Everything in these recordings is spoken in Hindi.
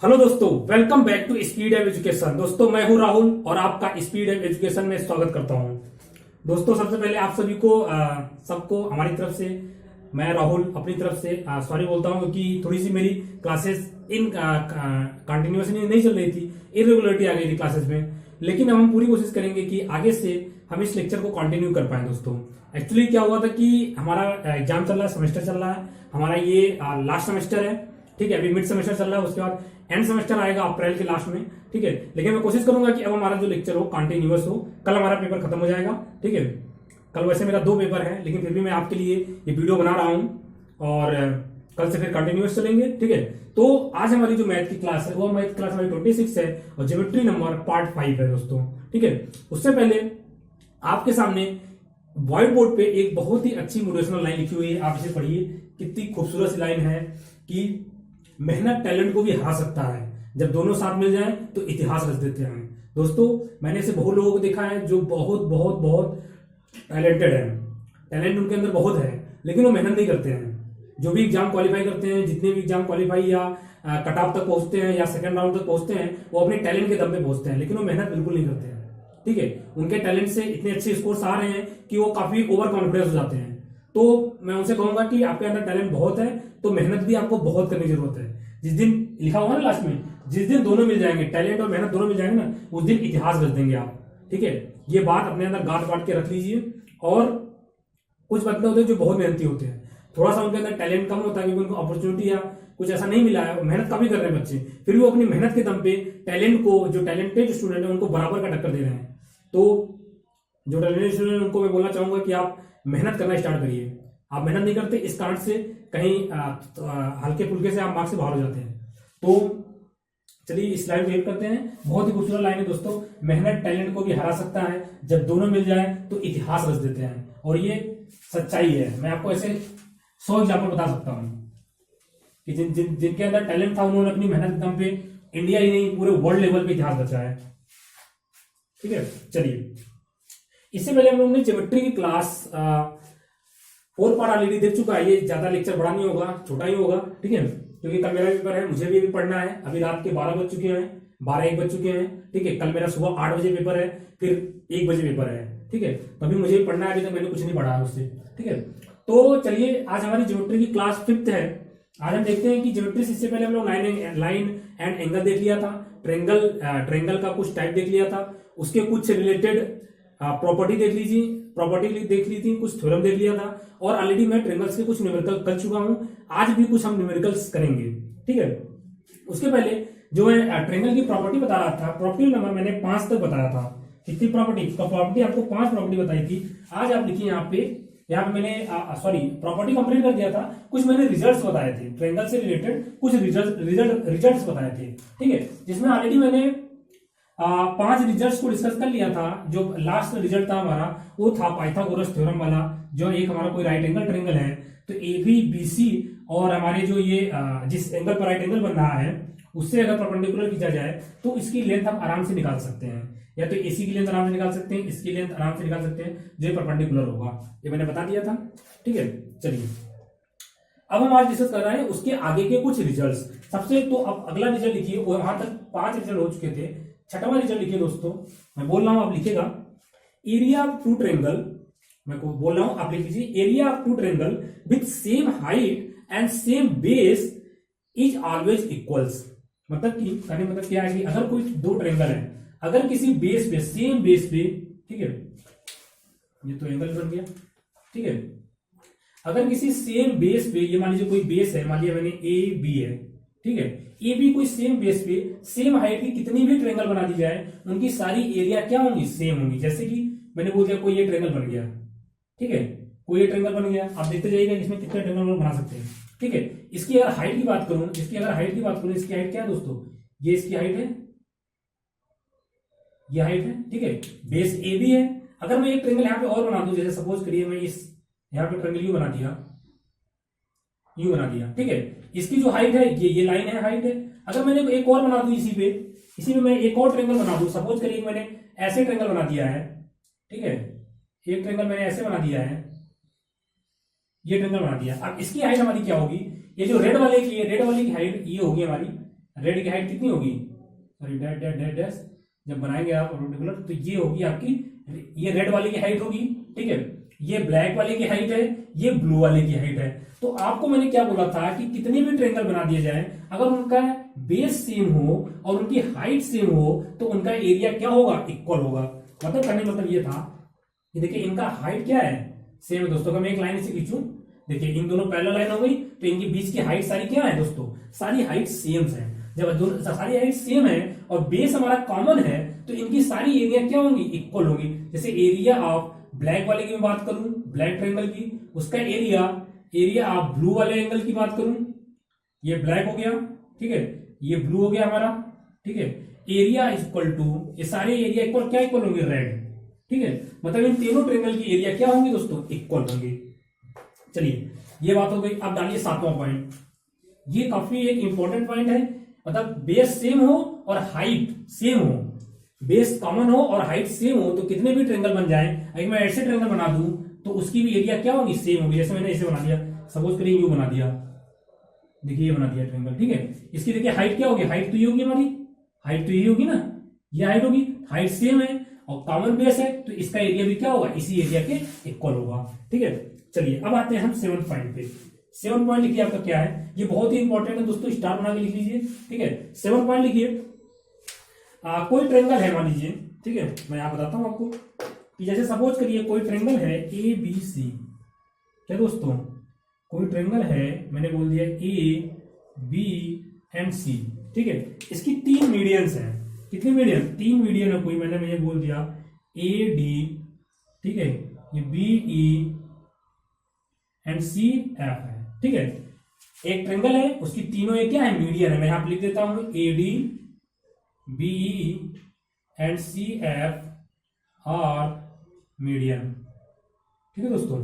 हेलो दोस्तों, welcome back to speed app education. दोस्तों, मैं हूं राहुल और आपका स्पीड एप एजुकेशन में स्वागत करता हूं। दोस्तों, सबसे पहले आप सभी को सबको हमारी तरफ से, मैं राहुल अपनी तरफ से सॉरी बोलता हूं क्योंकि थोड़ी सी मेरी क्लासेस इन कंटिन्यूसली नहीं चल रही थी, इरेगुलरिटी आ गई थी क्लासेस में। लेकिन अब हम पूरी कोशिश करेंगे कि आगे से हम इस लेक्चर को कंटिन्यू कर पाए। दोस्तों, एक्चुअली क्या हुआ था कि हमारा एग्जाम चल रहा है, सेमेस्टर चल रहा है, हमारा ये लास्ट सेमेस्टर है। ठीक है, अभी मिड सेमेस्टर चल रहा है, उसके बाद एंड सेमेस्टर आएगा अप्रैल के लास्ट में। ठीक है, लेकिन मैं कोशिश करूंगा कि अब हमारा जो लेक्चर हो कंटिन्यूअस हो। कल हमारा पेपर खत्म हो जाएगा। ठीक है, कल वैसे मेरा 2 पेपर है, लेकिन फिर भी मैं आपके लिए ये वीडियो बना रहा हूं और कल से फिर कंटिन्यूअस चलेंगे। ठीक है, तो आज हमारी जो मैथ की क्लास है वो मैथ क्लास हमारी 26 है और ज्योमेट्री नंबर पार्ट 5 है दोस्तों। ठीक है, उससे पहले आपके सामने व्हाइट बोर्ड पे एक बहुत ही अच्छी मोटिवेशनल लाइन लिखी हुई है, आप इसे पढ़िए। कितनी खूबसूरत सी लाइन है कि मेहनत टैलेंट को भी हरा सकता है, जब दोनों साथ मिल जाएं तो इतिहास रच देते हैं। दोस्तों, मैंने ऐसे बहुत लोगों को देखा है जो बहुत बहुत बहुत टैलेंटेड है, टैलेंट उनके अंदर बहुत है, लेकिन वो मेहनत नहीं करते हैं। जो भी एग्जाम क्वालिफाई करते हैं, जितने भी एग्जाम क्वालिफाई या कट ऑफ तक पहुंचते हैं या सेकंड राउंड तक पहुंचते हैं, वो अपने टैलेंट के दम पे पहुंचते हैं, लेकिन वो मेहनत बिल्कुल नहीं करते हैं। ठीक है, उनके टैलेंट से इतने अच्छे स्कोर्स आ रहे हैं कि वो काफी ओवर कॉन्फिडेंस हो जाते हैं। तो मैं उनसे कहूंगा कि आपके अंदर टैलेंट बहुत है, तो मेहनत भी आपको बहुत करने की जरूरत है। जिस दिन लिखा होगा ना लास्ट में, जिस दिन दोनों मिल जाएंगे, टैलेंट और मेहनत दोनों मिल जाएंगे ना, उस दिन इतिहास रच देंगे आप। ठीक है, ये बात अपने अंदर गांठ बांट के रख लीजिए। और कुछ बंदे होते हैं जो बहुत मेहनती होते हैं, थोड़ा सा उनके अंदर टैलेंट कम होता है क्योंकि उनको अपॉर्चुनिटी या कुछ ऐसा नहीं मिला है, मेहनत काफी कर रहे हैं बच्चे, फिर भी वो अपनी मेहनत के दम पे टैलेंट को, जो टैलेंटेड स्टूडेंट है उनको बराबर का टक्कर दे रहे हैं। तो जो टैलेंटेड स्टूडेंट है उनको मैं बोलना चाहूंगा कि आप मेहनत करना स्टार्ट करिए। आप मेहनत नहीं करते, इस कारण से कहीं हल्के फुल्के से आप मार्क्स से बाहर हो जाते हैं। तो चलिए इस लाइन को हेल्प करते हैं। बहुत ही खूबसूरत लाइन है दोस्तों, मेहनत टैलेंट को भी हरा सकता है, जब दोनों मिल जाए तो इतिहास रच देते हैं। और ये सच्चाई है। मैं आपको ऐसे 100 एग्जाम्पल बता सकता हूं कि जिनके अंदर टैलेंट था, उन्होंने अपनी मेहनत के दम पे इंडिया ही नहीं पूरे वर्ल्ड लेवल पे इतिहास रचा है। ठीक है, चलिए इससे पहले हम लोग ने ज्योमेट्री की क्लास 4 पार्ट ऑलरेडी देख चुका है। ये ज्यादा लेक्चर बड़ा नहीं होगा, छोटा ही होगा। ठीक है, क्योंकि कल मेरा पेपर है, मुझे भी पढ़ना है। अभी रात के 12 बज चुके हैं, 12-1 बज चुके हैं। ठीक है, कल मेरा सुबह 8 बजे पेपर है, फिर 1 बजे पेपर है। ठीक है, तो अभी मुझे पढ़ना है, अभी तक मैंने कुछ नहीं पढ़ा है उससे। ठीक है, तो चलिए आज हमारी ज्योमेट्री की क्लास 5th है। आज हम देखते हैं कि ज्योमेट्री से इससे पहले हम लोग लाइन एंड एंगल देख लिया था, ट्रेंगल का कुछ टाइप देख लिया था, उसके कुछ रिलेटेड प्रॉपर्टी देख ली थी, कुछ थ्योरम देख लिया था, और ऑलरेडी मैं ट्रेंगल्स के कुछ न्यूमेरिकल कर चुका हूं। आज भी कुछ हम न्यूमेरिकल्स करेंगे। ठीक है, उसके पहले जो मैं ट्रेंगल की प्रॉपर्टी बता रहा था, प्रॉपर्टी नंबर मैंने 5 तक बताया था। कितनी प्रॉपर्टी? प्रॉपर्टी आपको 5 प्रॉपर्टी बताई थी। आज आप लिखिए यहाँ पे मैंने प्रॉपर्टी कंप्लीट कर दिया था, कुछ मैंने रिजल्ट्स बताए थे, ट्रेंगल से रिलेटेड कुछ रिजल्ट्स बताए थे। ठीक है, जिसमें ऑलरेडी मैंने 5 रिजल्ट्स को डिस्कस कर लिया था। जो लास्ट रिजल्ट था हमारा वो था पाइथागोरस थ्योरम वाला, जो एक हमारा कोई राइट एंगल ट्रायंगल है, तो एबी बीसी और हमारे जो ये जिस एंगल पर राइट एंगल बन रहा है उससे अगर परपेंडिकुलर खींचा जाए तो इसकी लेंथ हम आराम से निकाल सकते हैं। या तो एसी की लेंथ आराम से निकाल सकते हैं, इसकी लेंथ आराम से निकाल सकते हैं, जो परपेंडिकुलर होगा। ये मैंने बता दिया था। ठीक है, चलिए अब हम आज डिस्कस कर रहे हैं उसके आगे के कुछ रिजल्ट्स। सबसे तो अब अगला रिजल्ट लिखिए, वहां तक 5 रिजल्ट हो चुके थे। छठवां रिजल्ट लिखिए दोस्तों, मैं बोल रहा हूं आप लिखेगा। एरिया ऑफ टू ट्रायंगल, मैं को बोल रहा हूं आप लिख लीजिए। Area of two triangle with same height and same base is always equals. मतलब कि कहने मतलब क्या है कि अगर कोई 2 ट्रायंगल है, अगर किसी बेस पे, सेम बेस पे, ठीक है, ये तो एंगल बन गया। ठीक है, अगर किसी सेम बेस पे, ये मान लीजिए कोई बेस है, मान लिया मैंने ए बी है। ठीक है, ए बी कोई सेम बेस पे सेम हाइट की कितनी भी ट्रायंगल बना दी जाए, उनकी सारी एरिया क्या होंगी? सेम होंगी। जैसे कि मैंने बोल दिया कोई ये ट्रायंगल बन गया। ठीक है, कोई ये ट्रायंगल बन गया, आप देखते जाइएगा इसमें कितने ट्रायंगल बना सकते हैं। ठीक है, इसकी अगर हाइट की बात करूं, इसकी हाइट क्या है दोस्तों? ये इसकी हाइट है, ये हाइट है। ठीक है, बेस ए बी है। अगर मैं एक ट्रायंगल यहां पे और बना दूं, जैसे सपोज करिए मैं इस यहां पे ट्रायंगल यू बना दिया। ठीक है, इसकी जो हाइट है, ये लाइन है, हाइट है। अगर मैंने एक और बना दूं इसी में मैं एक और ट्रायंगल बना दूं, सपोज करिए मैंने ऐसे ट्रायंगल बना दिया है। ठीक है, एक ट्रायंगल मैंने ऐसे बना दिया है, ये ट्रायंगल बना दिया। अब इसकी हाइट हमारी क्या होगी? ये जो रेड वाले की हाइट ये होगी हमारी रेड की हाइट कितनी होगी, sorry dash dash dash dash, जब बनाएंगे आप रेक्टेंगुलर तो ये होगी आपकी, ये रेड वाले की हाइट होगी, ठीक है, ये ब्लैक वाले की हाइट है, ये ब्लू वाले की हाइट है। तो आपको मैंने क्या बोला था कि कितने भी ट्रायंगल बना दिए जाए, अगर उनका बेस सेम हो और उनकी हाइट सेम हो तो उनका एरिया क्या होगा, इक्वल होगा। मतलब करने मतलब ये था कि देखिए इनका हाइट क्या है, सेम है दोस्तों। मैं एक लाइन से खींचूं, देखिए इन दोनों पैरेलल लाइन हो गई तो इनके बीच की हाइट सारी क्या है दोस्तों, सारी हाइट सेम है। जब दोनों सारी हाइट सेम है और बेस हमारा कॉमन है तो इनकी सारी एरिया क्या होंगी, इक्वल होगी। जैसे एरिया ऑफ ब्लैक वाले की मैं बात करूं, ब्लैक ट्रायंगल की, उसका एरिया आप ब्लू वाले एंगल की बात करूं, ये ब्लैक हो गया, ठीक है, ये ब्लू हो गया हमारा, ठीक है, एरिया इज इक्वल टू, ये सारे एरिया इक्वल क्या इक्वल होंगे, रेड, ठीक है। मतलब इन तीनों ट्रायंगल की एरिया क्या होंगी दोस्तों, इक्वल होंगे। चलिए ये बात हो गई। अब डालिए 7वां पॉइंट, ये काफी एक इंपॉर्टेंट पॉइंट है। मतलब बेस सेम हो और हाइट सेम हो, बेस कॉमन हो और हाइट सेम हो तो कितने भी ट्रायंगल बन जाए, अगर मैं ऐसे ट्रायंगल बना दूं तो उसकी भी एरिया क्या होगी, सेम होगी। जैसे मैंने इसे बना दिया, सपोज करिए यू बना दिया, देखिए ये बना दिया ट्रायंगल, ठीक है, इसकी देखिए हाइट क्या होगी, हाइट तो ये होगी हमारी, हाइट तो ये होगी ना, ये हाइट होगी, हाइट सेम है और कॉमन बेस है तो इसका एरिया भी क्या होगा, इसी एरिया के इक्वल होगा, ठीक है। चलिए अब आते हैं हम 7 पॉइंट पे। 7 पॉइंट लिखिए आपका क्या है, ये बहुत ही इंपॉर्टेंट है दोस्तों, स्टार बना के लिख लीजिए, ठीक है। 7 पॉइंट लिखिए, कोई ट्रायंगल है मान लीजिए, ठीक है, मैं यहां बताता हूं आपको कि जैसे सपोज करिए कोई ट्रायंगल है ए बी सी, क्या दोस्तों, कोई ट्रायंगल है, मैंने बोल दिया ए बी एंड सी, ठीक है, इसकी 3 मीडियंस हैं, कितने मीडियन, 3 मीडियन है कोई, मैंने ये बोल दिया ए डी, ठीक है, ये B E and C F है, ठीक है। एक ट्रायंगल है उसकी तीनों ये क्या है, मीडियन है, मैं यहां पर लिख देता हूं A D B and C F are median, ठीक है दोस्तों।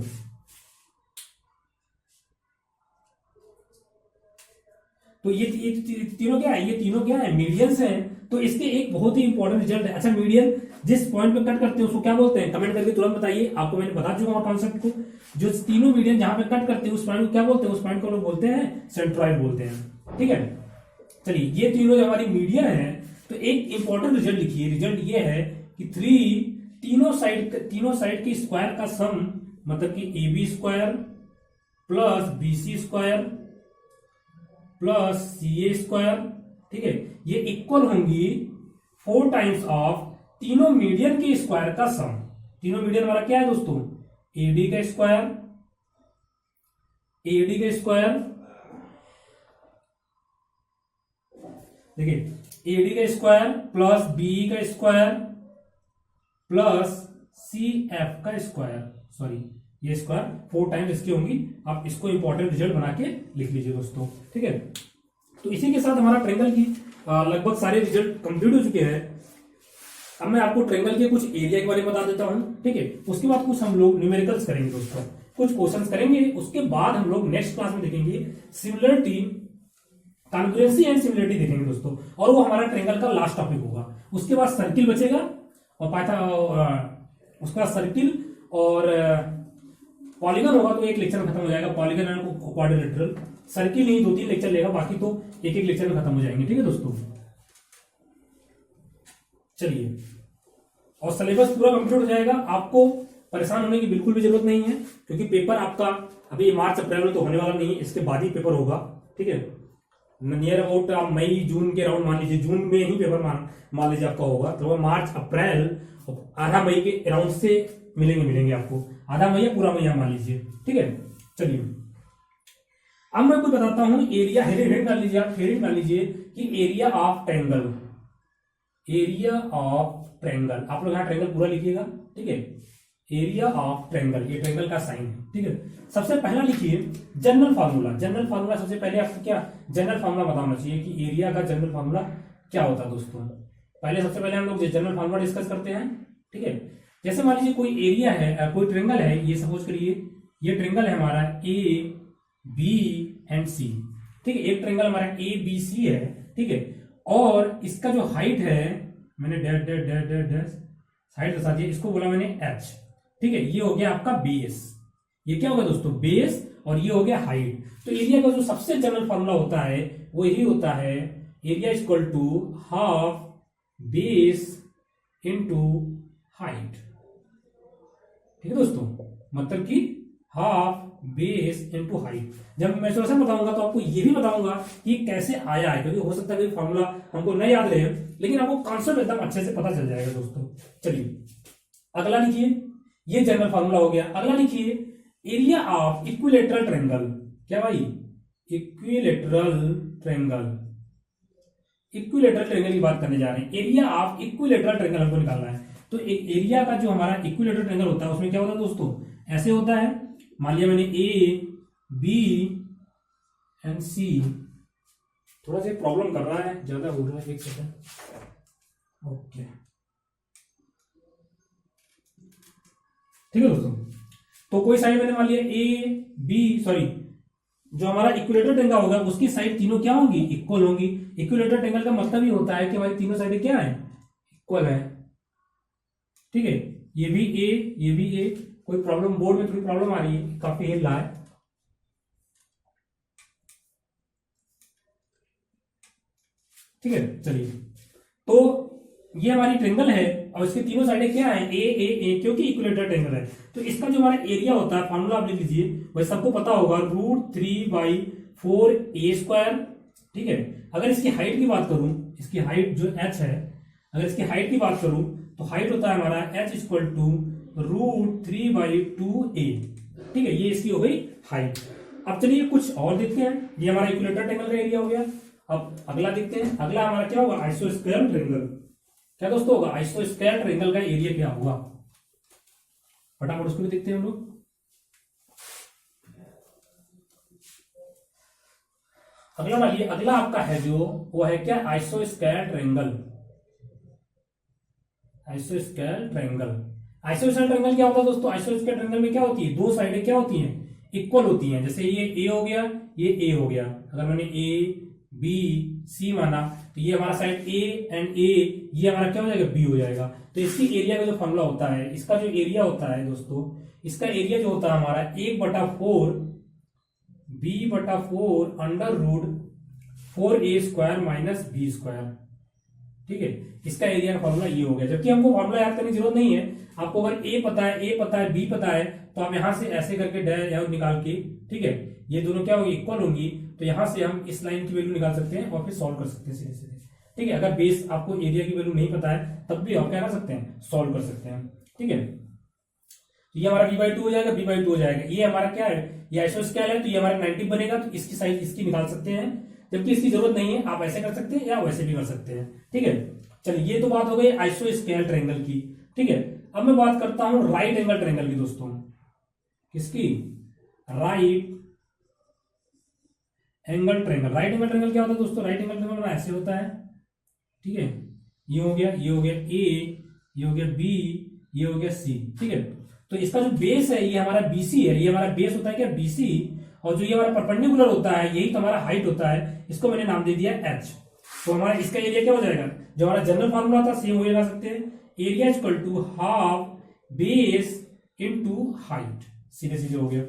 तो ये तीनों क्या है, ये तीनों क्या है, मीडियंस हैं। तो इसके एक बहुत ही इंपॉर्टेंट रिजल्ट है। अच्छा मीडियन जिस पॉइंट पे कट करते हैं उसको क्या बोलते हैं, कमेंट करके तुरंत बताइए, आपको मैंने बता चुका हूं कॉन्सेप्ट को। जो तीनों मीडियन जहां पे कट करते हैं उस पॉइंट को क्या बोलते हैं, उस पॉइंट को लोग बोलते हैं सेंट्रॉइड बोलते हैं, ठीक है। चलिए ये तीनों जो हमारी मीडियन है तो एक इंपॉर्टेंट रिजल्ट लिखिए, रिजल्ट ये है कि तीनों साइड की स्क्वायर का सम, मतलब कि A B square plus B C square plus C A square, ठीक है, ये इक्वल होंगी 4 टाइम्स ऑफ तीनों मीडियन के स्क्वायर का सम। तीनों मीडियन हमारा क्या है दोस्तों, एडी का स्क्वायर, एडी का स्क्वायर, देखिए एडी का स्क्वायर प्लस बी का स्क्वायर प्लस सी एफ का स्क्वायर, सॉरी ये स्क्वायर 4 टाइम्स इसकी होंगी। आप इसको इंपॉर्टेंट रिजल्ट बना के लिख लीजिए दोस्तों, ठीक है। तो इसी के साथ हमारा ट्रायंगल की लगभग सारे रिजल्ट कंप्लीट हो चुके हैं। अब मैं आपको ट्रायंगल के कुछ एरिया के बारे में बता देता हूं, ठीक है। उसके बाद कुछ हम लोग न्यूमेरिकल्स करेंगे दोस्तों, कुछ क्वेश्चंस करेंगे, उसके बाद हम लोग नेक्स्ट क्लास में देखेंगे सिमिलरिटी, कॉन्ग्रुएंसी एंड सिमिलरिटी देखेंगे दोस्तों, और वो हमारा ट्रायंगल का लास्ट टॉपिक होगा। उसके बाद सर्किल बचेगा और उसका सर्किल और पॉलीगन होगा, तो एक लेक्चर में खत्म हो जाएगा, polygon and quadrilateral. Circle he 2-3 lecture लेगा, बाकी तो एक लेक्चर में खत्म हो जाएंगे, ठीक है दोस्तों। चलिए, और सिलेबस पूरा कंप्लीट हो जाएगा, आपको परेशान होने की बिल्कुल भी जरूरत नहीं है, क्योंकि पेपर आपका अभी मार्च अप्रैल में तो होने वाला नहीं है, इसके बाद ही पेपर होगा, ठीक है। नियर अबाउट आप मई जून के राउंड मान लीजिए, जून में ही पेपर मान लीजिए आपका होगा, तो मार्च अप्रैल आधा मई के राउंड से मिलेंगे आपको, आधा मई या पूरा मई मान लीजिए, ठीक है। चलिए अब मैं आपको बताता हूं एरिया, हेडिंग डाल लीजिए, आप हेडिंग डाल लीजिए कि area of triangle, area of triangle, आप लोग यहां ट्रायंगल पूरा लिखिएगा, ठीक है। एरिया ऑफ ट्रायंगल, ये ट्रायंगल का साइन है, ठीक है। सबसे पहला लिखिए जनरल फार्मूला, जनरल फार्मूला सबसे पहले आपको क्या जनरल फार्मूला बताना चाहिए कि एरिया का जनरल फार्मूला क्या होता है दोस्तों। पहले सबसे पहले हम लोग जनरल फार्मूला डिस्कस करते हैं, ठीक है। जैसे मान लीजिए कोई एरिया है, कोई ट्रायंगल है, ये सपोज करिए ये ट्रायंगल है हमारा ए बी एंड सी, ठीक है। एक ट्रायंगल हमारा ए बी सी है, ठीक है, और इसका जो हाइट है, मैंने dash dash dash dash dash height बता दिया, इसको बोला मैंने एच, ठीक है। ये हो गया आपका बेस, ये क्या होगा दोस्तों, बेस, और ये हो गया हाइट। तो एरिया का जो सबसे जनरल फार्मूला होता है वो यही होता है area equal to half base into height. ठीक है दोस्तों, मतलब कि हाफ बेस इंटू हाइट। जब मैं मेंसुरेशन बताऊंगा तो आपको ये भी बताऊंगा कि कैसे आया है, क्योंकि हो सकता है कि फॉर्मूला हमको नहीं याद रहे, लेकिन आपको कॉन्सेप्ट एकदम अच्छे से पता चल जाएगा दोस्तों। चलिए अगला लिखिए, ये जनरल फॉर्मूला हो गया। अगला लिखिए एरिया ऑफ इक्विलेटरल ट्रायंगल। क्या भाई? Equilateral triangle. इक्विलेटरल ट्रायंगल की बात करने जा रहे हैं। एरिया ऑफ इक्विलेटरल ट्रायंगल हमको निकालना है। तो एक एरिया का जो हमारा इक्विलेटरल ट्रायंगल होता है उसमें क्या होता है दोस्तों, ऐसे होता है। मान लिया मैंने ए बी एंड सी। थोड़ा सा प्रॉब्लम कर रहा है, ज्यादा हो रहा है, एक सेकंड। ओके ठीक है दोस्तों। तो कोई साइड मैंने मान लिया ए बी, सॉरी जो हमारा इक्विलेटरल ट्रायंगल होगा उसकी साइड तीनों क्या होंगी, इक्वल होंगी। इक्विलेटरल ट्रायंगल का मतलब ही होता है कि भाई तीनों साइडें क्या है, इक्वल है। ठीक है, ये भी ए ये भी ए। कोई प्रॉब्लम, बोर्ड में थोड़ी प्रॉब्लम आ रही है, काफी हिल रहा है। ठीक है चलिए, तो ये हमारी ट्रायंगल है और इसके तीनों साइडें क्या है, ए, क्योंकि इक्विलेटरल ट्रायंगल है। तो इसका जो हमारा एरिया होता है, फॉर्मूला आप लिख लीजिए, वही सबको पता होगा, √3/4a²। ठीक है, अगर इसकी हाइट की बात करूं, इसकी हाइट जो h है, अगर इसकी हाइट की बात करूं तो हाइट होता है हमारा h इक्वल टू √3/2a। ठीक है, ये इसकी हो गई हाइट। अब चलिए कुछ और देखते हैं। ये हमारा इक्विलेटरल ट्रायंगल का एरिया हो गया। अब अगला देखते हैं। अगला हमारा क्या होगा, आइसोस्क्वायर ट्रायंगल। क्या दोस्तों होगा, आइसोस्क्वायर ट्रायंगल का एरिया क्या होगा, फटाफट उसको भी देखते हैं हम लोग। अगला वाली, अगला आपका है जो वो है क्या, आइसोस्क्वायर ट्रायंगल। आइसोस्क्वायर ट्रायंगल, आइसोस्क्वायर ट्रायंगल क्या होता है दोस्तों, आइसोस्क्वायर ट्रायंगल में क्या होती है, दो साइडें क्या होती हैं, इक्वल होती हैं। जैसे ये ए हो गया, ये ए हो गया। अगर मैंने ए बी सी माना तो ये हमारा साइड ए एंड ए, ये हमारा क्या हो जाएगा, बी हो जाएगा। तो इसकी एरिया का जो फॉर्मूला होता है, इसका जो एरिया होता है दोस्तों, इसका एरिया जो होता है हमारा 1/4 b/4 √4a² - b²। ठीक है, इसका एरिया का फॉर्मूला ये हो गया। जबकि हमको फॉर्मूला याद करने की जरूरत नहीं है। आपको अगर ए पता है, बी पता है, तो आप यहां से ऐसे करके डैश निकाल के, ठीक है, ये दोनों क्या होगी, इक्वल होंगी। तो यहां से हम इस लाइन की वैल्यू निकाल सकते हैं और फिर सॉल्व कर सकते हैं सीधे सीधे। ठीक है, अगर बेस आपको एरिया की वैल्यू नहीं पता है तब भी आप क्या कर सकते हैं, सॉल्व कर सकते हैं। ठीक है, तो ये हमारा b/2 हो जाएगा, b/2 हो जाएगा। ये हमारा क्या है, ये आइसोस्केल है, तो ये हमारा 90 बनेगा। तो इसकी साइज इसकी निकाल सकते हैं, जबकि इसकी जरूरत नहीं है। आप ऐसे कर सकते हैं या वैसे भी कर सकते हैं। ठीक है, चलिए ये तो बात हो गई आइसोस्केल ट्रायंगल की। ठीक है, अब मैं बात करता हूं राइट एंगल ट्रायंगल की दोस्तों। किसकी, right angle triangle. Right angle triangle क्या होता है दोस्तों, राइट एंगल ट्रायंगल ऐसे होता है। ठीक है, ये हो गया, ये हो गया ए, ये हो गया बी, ये हो गया सी। ठीक है, तो इसका जो बेस है ये हमारा बीसी है। ये हमारा बेस होता है क्या, बीसी। और जो ये हमारा परपेंडिकुलर होता है यही तो हमारा हाइट होता है। इसको मैंने नाम दे दिया एच। तो हमारा इसका एरिया क्या हो जाएगा, जो हमारा जनरल फॉर्मूला था सेम वही लगा सकते हैं। Area equal to half base into height. सीधे सीधे हो गया,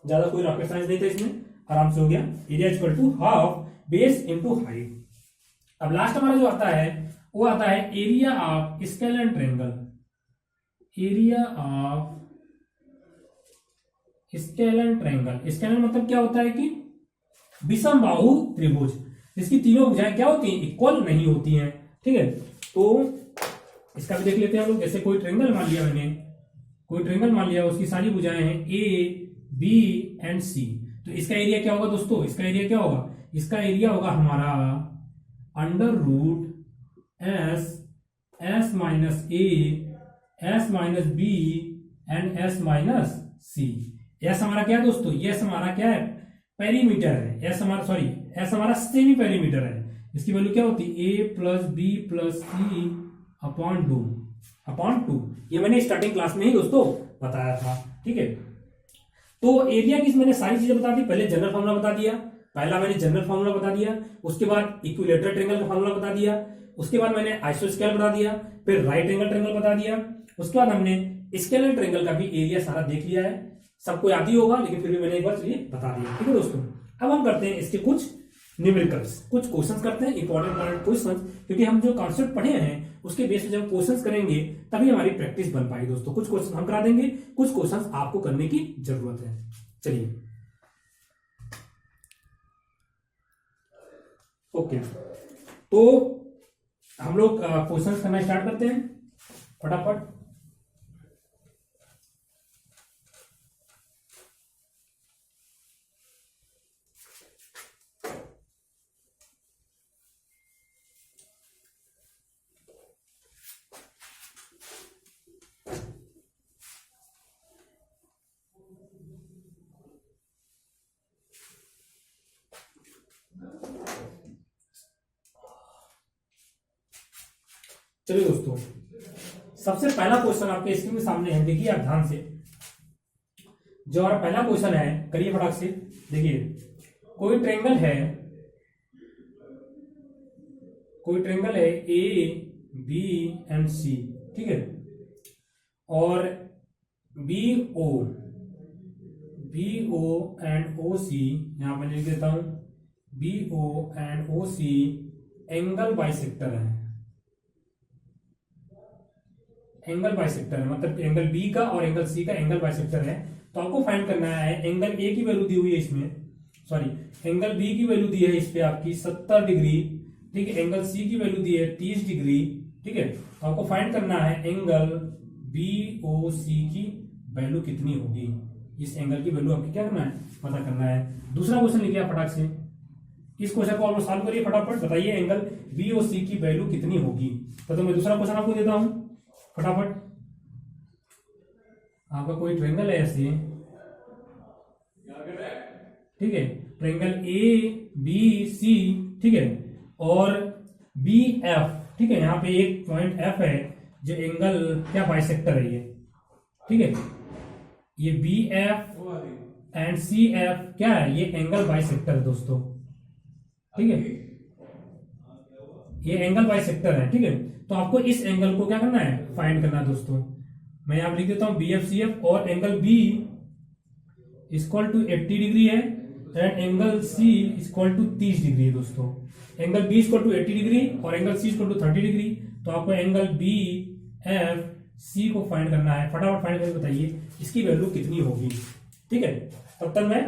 ज्यादा कोई रॉकेट साइंस नहीं था इसमें, आराम से हो गया। Area equal to half base into height. अब लास्ट हमारा जो आता है वो आता है area of scalene triangle. Area of scalene triangle. Scalene मतलब क्या होता है कि विषम बाहु त्रिभुज, जिसकी तीनों भुजाएं क्या होती हैं, इक्वल नहीं होती हैं। ठीक है, तो इसका भी देख लेते हैं हम लोग। जैसे कोई ट्रायंगल मान लिया मैंने, कोई ट्रायंगल मान लिया, उसकी सारी भुजाएं हैं ए बी एंड सी। तो इसका एरिया क्या होगा दोस्तों, इसका एरिया क्या होगा, इसका एरिया होगा हमारा √S-a/S-b एंड S-c। एस हमारा क्या है दोस्तों, एस हमारा क्या है, पेरीमीटर है। एस हमारा, सॉरी, एस हमारा सेमी पेरीमीटर है। इसकी वैल्यू क्या होती है, a+b+c/2। ये मैंने स्टार्टिंग क्लास में ही दोस्तों बताया था। ठीक है, तो एरिया की मैंने सारी चीजें बता दी। पहले जनरल फॉर्मूला बता दिया, पहला मैंने जनरल फॉर्मूला बता दिया, उसके बाद इक्विलेटरल ट्रायंगल का फॉर्मूला बता दिया, उसके बाद मैंने आइसोस्केल बता दिया, फिर राइट एंगल ट्रायंगल बता दिया, उसके बाद हमने स्केलर ट्रायंगल का भी एरिया सारा देख लिया है। सबको याद ही होगा, लेकिन फिर भी मैंने एक बार चलिए बता दिया। ठीक है दोस्तों, अब हम करते हैं इसके कुछ न्यूमेरिकल्स, कुछ क्वेश्चंस करते हैं, इंपॉर्टेंट क्वेश्चंस, क्योंकि हम जो कॉन्सेप्ट पढ़े हैं उसके बेस पे जब क्वेश्चंस करेंगे तभी हमारी प्रैक्टिस बन पाएगी दोस्तों। कुछ क्वेश्चन हम करा देंगे, कुछ क्वेश्चंस आपको करने की जरूरत है। चलिए ओके, तो हम लोग क्वेश्चंस करना स्टार्ट करते हैं फटाफट। चलिए दोस्तों, सबसे पहला क्वेश्चन आपके स्क्रीन के सामने है, देखिए आप ध्यान से। जो हमारा पहला क्वेश्चन है, करिए फटाक से। देखिए कोई ट्रायंगल है ए बी एंड सी, ठीक है, और बी ओ एंड ओ सी, यहां पर लिख देता हूं, B O and O C angle bisector है। एंगल बाइसेक्टर है मतलब एंगल बी का और एंगल सी का एंगल बाइसेक्टर है। तो आपको फाइंड करना है, एंगल ए की वैल्यू दी हुई है इसमें, सॉरी एंगल बी की वैल्यू दी है इस पे आपकी 70 डिग्री, ठीक है, एंगल सी की वैल्यू दी है 30 डिग्री, ठीक है। तो आपको फाइंड करना है एंगल बी ओ सी की वैल्यू कितनी होगी, इस एंगल की वैल्यू आपको क्या करना है, पता करना है। दूसरा क्वेश्चन लिखिए आप फटाक से, इस क्वेश्चन को आप सॉल्व करिए फटाफट, बताइए एंगल बी ओ सी की वैल्यू कितनी होगी। तो मैं दूसरा क्वेश्चन आपको देता हूं फटाफट। आपका कोई ट्रायंगल है ऐसे, ठीक है, ट्रायंगल ए बी सी, ठीक है, और बी एफ, ठीक है, यहां पे एक पॉइंट एफ है जो एंगल क्या बाइसेक्टर है ये, ठीक है, ये B F and C F क्या है, ये एंगल बाइसेक्टर है दोस्तों, ठीक है, ये एंगल बाइसेक्टर है, ठीक है। तो आपको इस एंगल को क्या करना है, फाइंड करना है दोस्तों। मैं यहां लिख देता हूं बी एफ सी एफ, और angle B equal to 80 degree है and angle C equal to 30 degree है दोस्तों। Angle B equal to 80 degree और angle C equal to 30 degree. तो आपको एंगल बी एफ सी को फाइंड करना है, फटाफट फाइंड करके बताइए इसकी वैल्यू कितनी होगी, ठीक है। तब तक मैं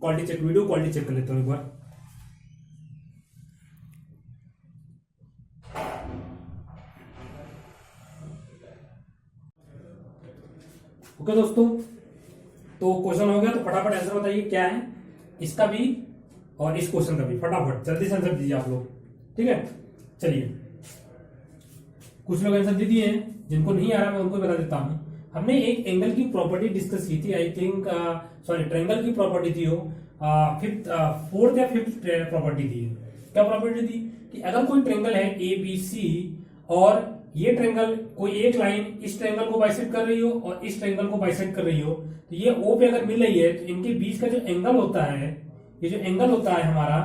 quality check, video quality check कर लेता हूं एक बार। ओके दोस्तों, तो क्वेश्चन हो गया, तो फटाफट आंसर बताइए क्या है इसका भी और इस क्वेश्चन का भी, फटाफट जल्दी से आंसर दीजिए आप लोग, ठीक है। चलिए, कुछ लोग आंसर दे दिए हैं, जिनको नहीं आ रहा मैं उनको बता देता हूं। हमने एक एंगल की प्रॉपर्टी डिस्कस की थी, आई थिंक सॉरी ट्रायंगल की प्रॉपर्टी थी वो, फोर्थ या फिफ्थ प्रॉपर्टी थी। क्या प्रॉपर्टी थी कि अगर कोई ट्रायंगल है ए बी सी और ये ट्रायंगल कोई एक लाइन इस ट्रायंगल को बाइसेक्ट कर रही हो और इस ट्रायंगल को बाइसेक्ट कर रही हो, तो ये ओ पे अगर मिल रही है तो इनके बीच का जो एंगल होता है, ये जो एंगल होता है हमारा,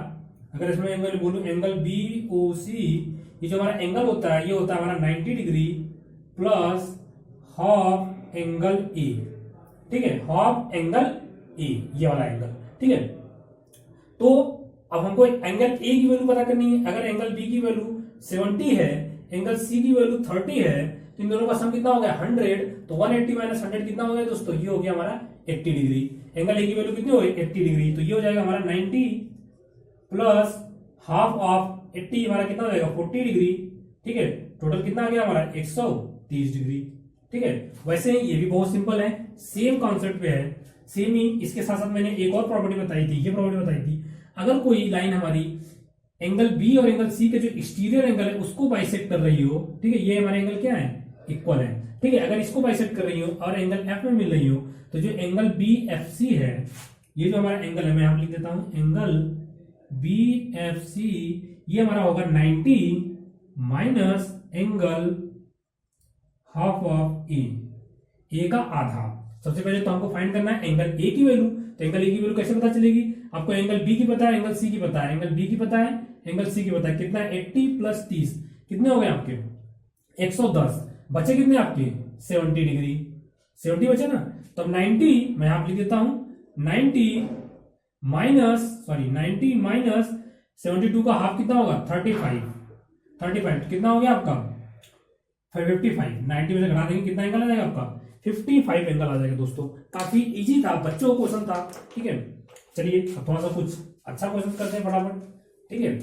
अगर इसमें एंगल बोलूं एंगल बी ओ सी, ये जो हमारा एंगल होता है ये होता है हमारा 90 degree plus half angle A, ठीक है, हाफ एंगल ए, ये वाला एंगल, ठीक है। तो अब हमको एंगल ए की वैल्यू पता करनी है। अगर एंगल बी की वैल्यू 70 है, एंगल सी की वैल्यू 30 है, तो इन दोनों का सम कितना हो गया 100। तो 180 माइनस 100 कितना हो गया दोस्तों, ये हो गया हमारा 80 डिग्री। एंगल ए की वैल्यू कितनी हो गई 80 डिग्री, तो ये हो जाएगा हमारा 90 प्लस हाफ ऑफ 80 हमारा कितना हो जाएगा 40 डिग्री, ठीक है। टोटल कितना आ गया हमारा 130 डिग्री, ठीक है। वैसे ये भी बहुत सिंपल है, सेम कॉन्सेप्ट पे है, सेम ही। इसके साथ साथ मैंने एक और प्रॉपर्टी बताई थी, ये प्रॉपर्टी बताई थी, अगर कोई लाइन हमारी एंगल बी और एंगल सी के जो एक्सटीरियर एंगल है उसको बाइसेक्ट कर रही हो, ठीक है, ये हमारे एंगल क्या है इक्वल है, ठीक है। अगर इसको बाइसेक्ट कर रही हो और एंगल एफ में मिल रही हो, तो जो एंगल बी एफ सी है, ये जो हमारा एंगल है, मैं यहां लिख देता हूं एंगल बी एफ सी, ये हमारा होगा 90 माइनस एंगल हाफ ऑफ ए का आधा। सबसे पहले तो हमको फाइंड करना है एंगल ए की वैल्यू। तो एंगल ए की वैल्यू कैसे पता चलेगी, आपको एंगल बी की पता है, एंगल सी की पता है, एंगल बी की पता है, एंगल सी की पता है, कितना 80 प्लस 30 कितने हो गए आपके 110, बचे कितने आपके 70 डिग्री, 70 बचे ना। तो 90 मैं यहां लिख देता हूं 90 माइनस 72 का हाफ कितना होगा 35, 35 कितना हो गया आपका 55, 90 में से घटा देंगे कितना एंगल आ जाएगा आपका 55 एंगल आ जाएगा दोस्तों। काफी इजी था, बच्चों को क्वेश्चन था। ठीक है, चलिए अब थोड़ा सा कुछ अच्छा क्वेश्चन करते हैं फटाफट। ठीक है,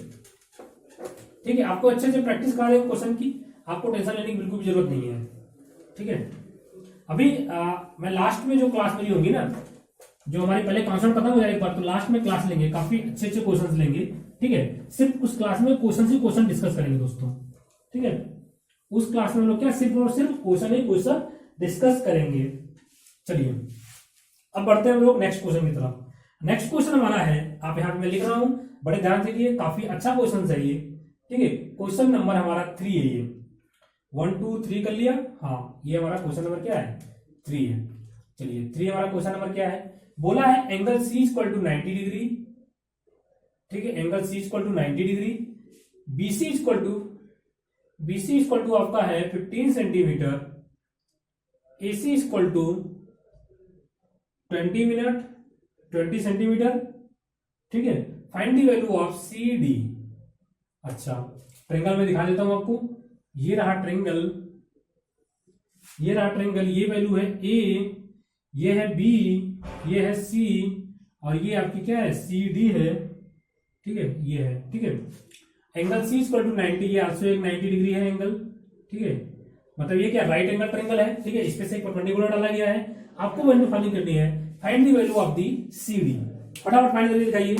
ठीक है, आपको अच्छे से प्रैक्टिस करा देंगे क्वेश्चन की, आपको टेंशन लेने की बिल्कुल भी जरूरत नहीं है। ठीक है, अभी मैं लास्ट में जो क्लास मेरी होगी ना, जो हमारी पहले कॉन्सेप्ट खत्म हो जाए एक बार, तो लास्ट में क्लास लेंगे, काफी अच्छे अच्छे क्वेश्चन लेंगे। ठीक है, सिर्फ उस क्लास में क्वेश्चन ही क्वेश्चन डिस्कस करेंगे दोस्तों। ठीक है, उस क्लास में हम लोग क्या सिर्फ और सिर्फ क्वेश्चन ही क्वेश्चन डिस्कस करेंगे। चलिए अब बढ़ते हैं हम लोग नेक्स्ट क्वेश्चन की तरफ। नेक्स्ट क्वेश्चन हमारा है, आप यहाँ पे मैं लिख रहा हूं, बड़े ध्यान से, ये काफी अच्छा क्वेश्चन है ये। ठीक है, क्वेश्चन नंबर हमारा 3 है ये, 1 2 3 कर लिया। हाँ, ये हमारा क्वेश्चन नंबर क्या है 3 है। चलिए 3 हमारा क्वेश्चन नंबर क्या है, बोला है angle C equal to 90 degree. ठीक है, angle C equal to 90 degree, BC equal to आपका है 15 centimetre, AC equal to 20 centimetre. ठीक है, find the value of C D. अच्छा, ट्रेंगल में दिखा देता हूं आपको, ये रहा ट्रेंगल, ये रहा ट्रेंगल, ये वैल्यू है ए, ये है बी, ये है सी, और ये आपकी क्या है सी डी है। ठीक है, ये है। ठीक है, एंगल सी इक्वल टू 90, ये आल्सो एक 90 डिग्री है एंगल। ठीक है, मतलब ये क्या राइट एंगल ट्रेंगल है। ठीक है, इस पे से एक परपेंडिकुलर डाला गया है, आपको वैल्यू फाइंड करनी है, find the value of the C D. फटाफट फाइंड करके दिखाइए,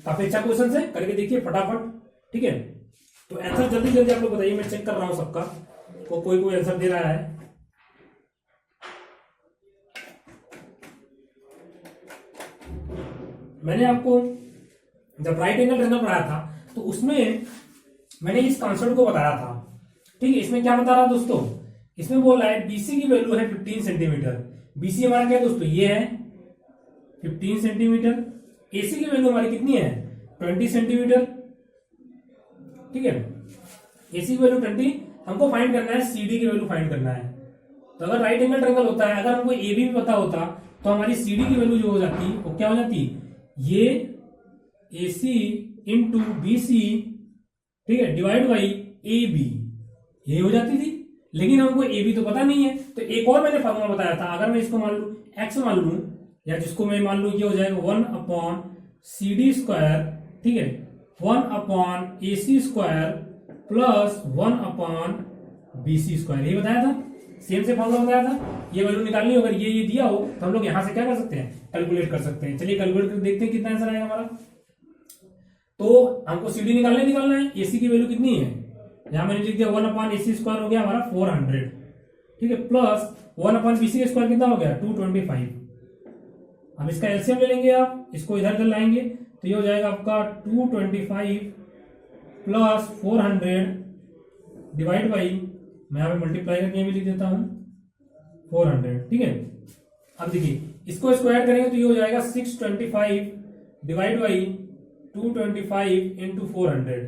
काफी अच्छा क्वेश्चन है, करके देखिए फटाफट। ठीक है, तो आंसर जल्दी जल्दी आप लोग बताइए, मैं चेक कर रहा हूं सबका, कोई आंसर दे रहा है। मैंने आपको जब राइट एंगल ट्रेंगल पढ़ाया था तो उसमें मैंने इस कॉन्सेप्ट को बताया था। ठीक है, इसमें क्या बता रहा दोस्तों, इसमें बोल रहा है बीसी की वैल्यू है 15 सेंटीमीटर। बीसी हमारा क्या दोस्तों, ये है 15 सेंटीमीटर। एसी की वैल्यू हमारी कितनी है 20 सेंटीमीटर। ठीक है, एसी की वैल्यू 20, हमको फाइंड करना है सीडी की वैल्यू फाइंड करना है। तो अगर राइट एंगल ट्रेंगल होता है, अगर हमको ए बी पता होता तो हमारी सीडी की वैल्यू जो हो जाती वो क्या हो जाती, ये AC इंटू BC, ठीक है, डिवाइड बाई AB, ये हो जाती थी। लेकिन हमको AB तो पता नहीं है, तो एक और मैंने फॉर्मूला बताया था, अगर मैं इसको मान लू x मान लू, या जिसको मैं मान लू ये हो जाएगा 1/CD स्क्वायर। ठीक है, 1/AC square plus 1/BC square, ये बताया था, सेम से फॉर्मूला बताया था। ये वैल्यू निकालनी हो, अगर ये दिया हो तो हम लोग यहां से क्या कर सकते हैं, कैलकुलेट कर सकते हैं। चलिए कैलकुलेट करके देखते हैं कितना आंसर आएगा हमारा। तो हमको सीडी निकालना है, एसी की वैल्यू कितनी है, यहां मैंने लिख दिया 1/AC स्क्वायर हो गया हमारा 400। ठीक है, प्लस 1/BC स्क्वायर कितना हो गया 225। अब इसका एलसीएम ले लेंगे आप, इसको इधर लाएंगे तो ये हो जाएगा आपका 225 प्लस 400 डिवाइड बाई, मैं यहाँ पे मल्टीप्लाई करके भी लिख देता हूं 400। ठीक है, अब देखिए इसको स्क्वायर करेंगे तो ये हो जाएगा 625 डिवाइड बाई 225 इंटू 400।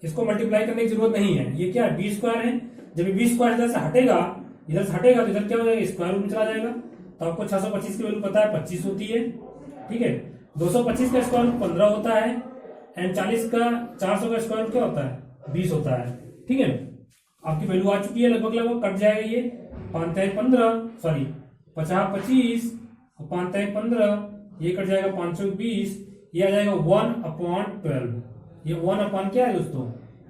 इसको मल्टीप्लाई करने की जरूरत नहीं है, ये क्या है बी स्क्वायर है। जब बी स्क्वायर इधर से हटेगा तो इधर क्या हो जाएगा स्क्वायर रूट में चला जाएगा। तो आपको 625 की वैल्यू पता है 25 होती है। ठीक है, 225 का स्क्वायर रूट 15 होता है, एंड 40 का 400 का स्क्वायर रूट क्या होता है 20 होता है। ठीक है, आपकी वैल्यू आ चुकी है, लगभग कट जाएगा ये 5×15, सॉरी 50×25 और 5×15, ये कट जाएगा 520, ये आ जाएगा 1/12। ये 1 क्या है दोस्तों,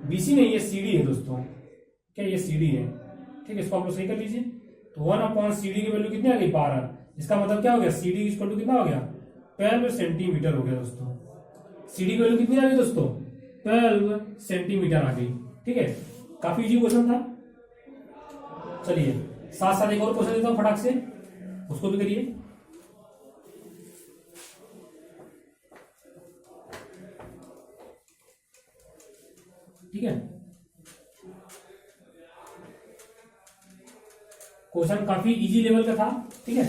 बीसी नहीं, ये सीडी है दोस्तों। क्या ये सीडी है। ठीक है, इसको आप लोग सही कर लीजिए। तो 1/CD की वैल्यू कितनी आ गई 12। इसका मतलब क्या हो गया, सीडी इक्वल टू कितना हो गया 12 सेंटीमीटर हो गया दोस्तों। सीडी की वैल्यू कितनी आ गई दोस्तों 12 सेंटीमीटर आ गई। ठीक है, काफी इजी क्वेश्चन था। चलिए साथ साथ एक और क्वेश्चन देता हूं फटाक से, उसको भी करिए। ठीक है, क्वेश्चन काफी इजी लेवल का था। ठीक है,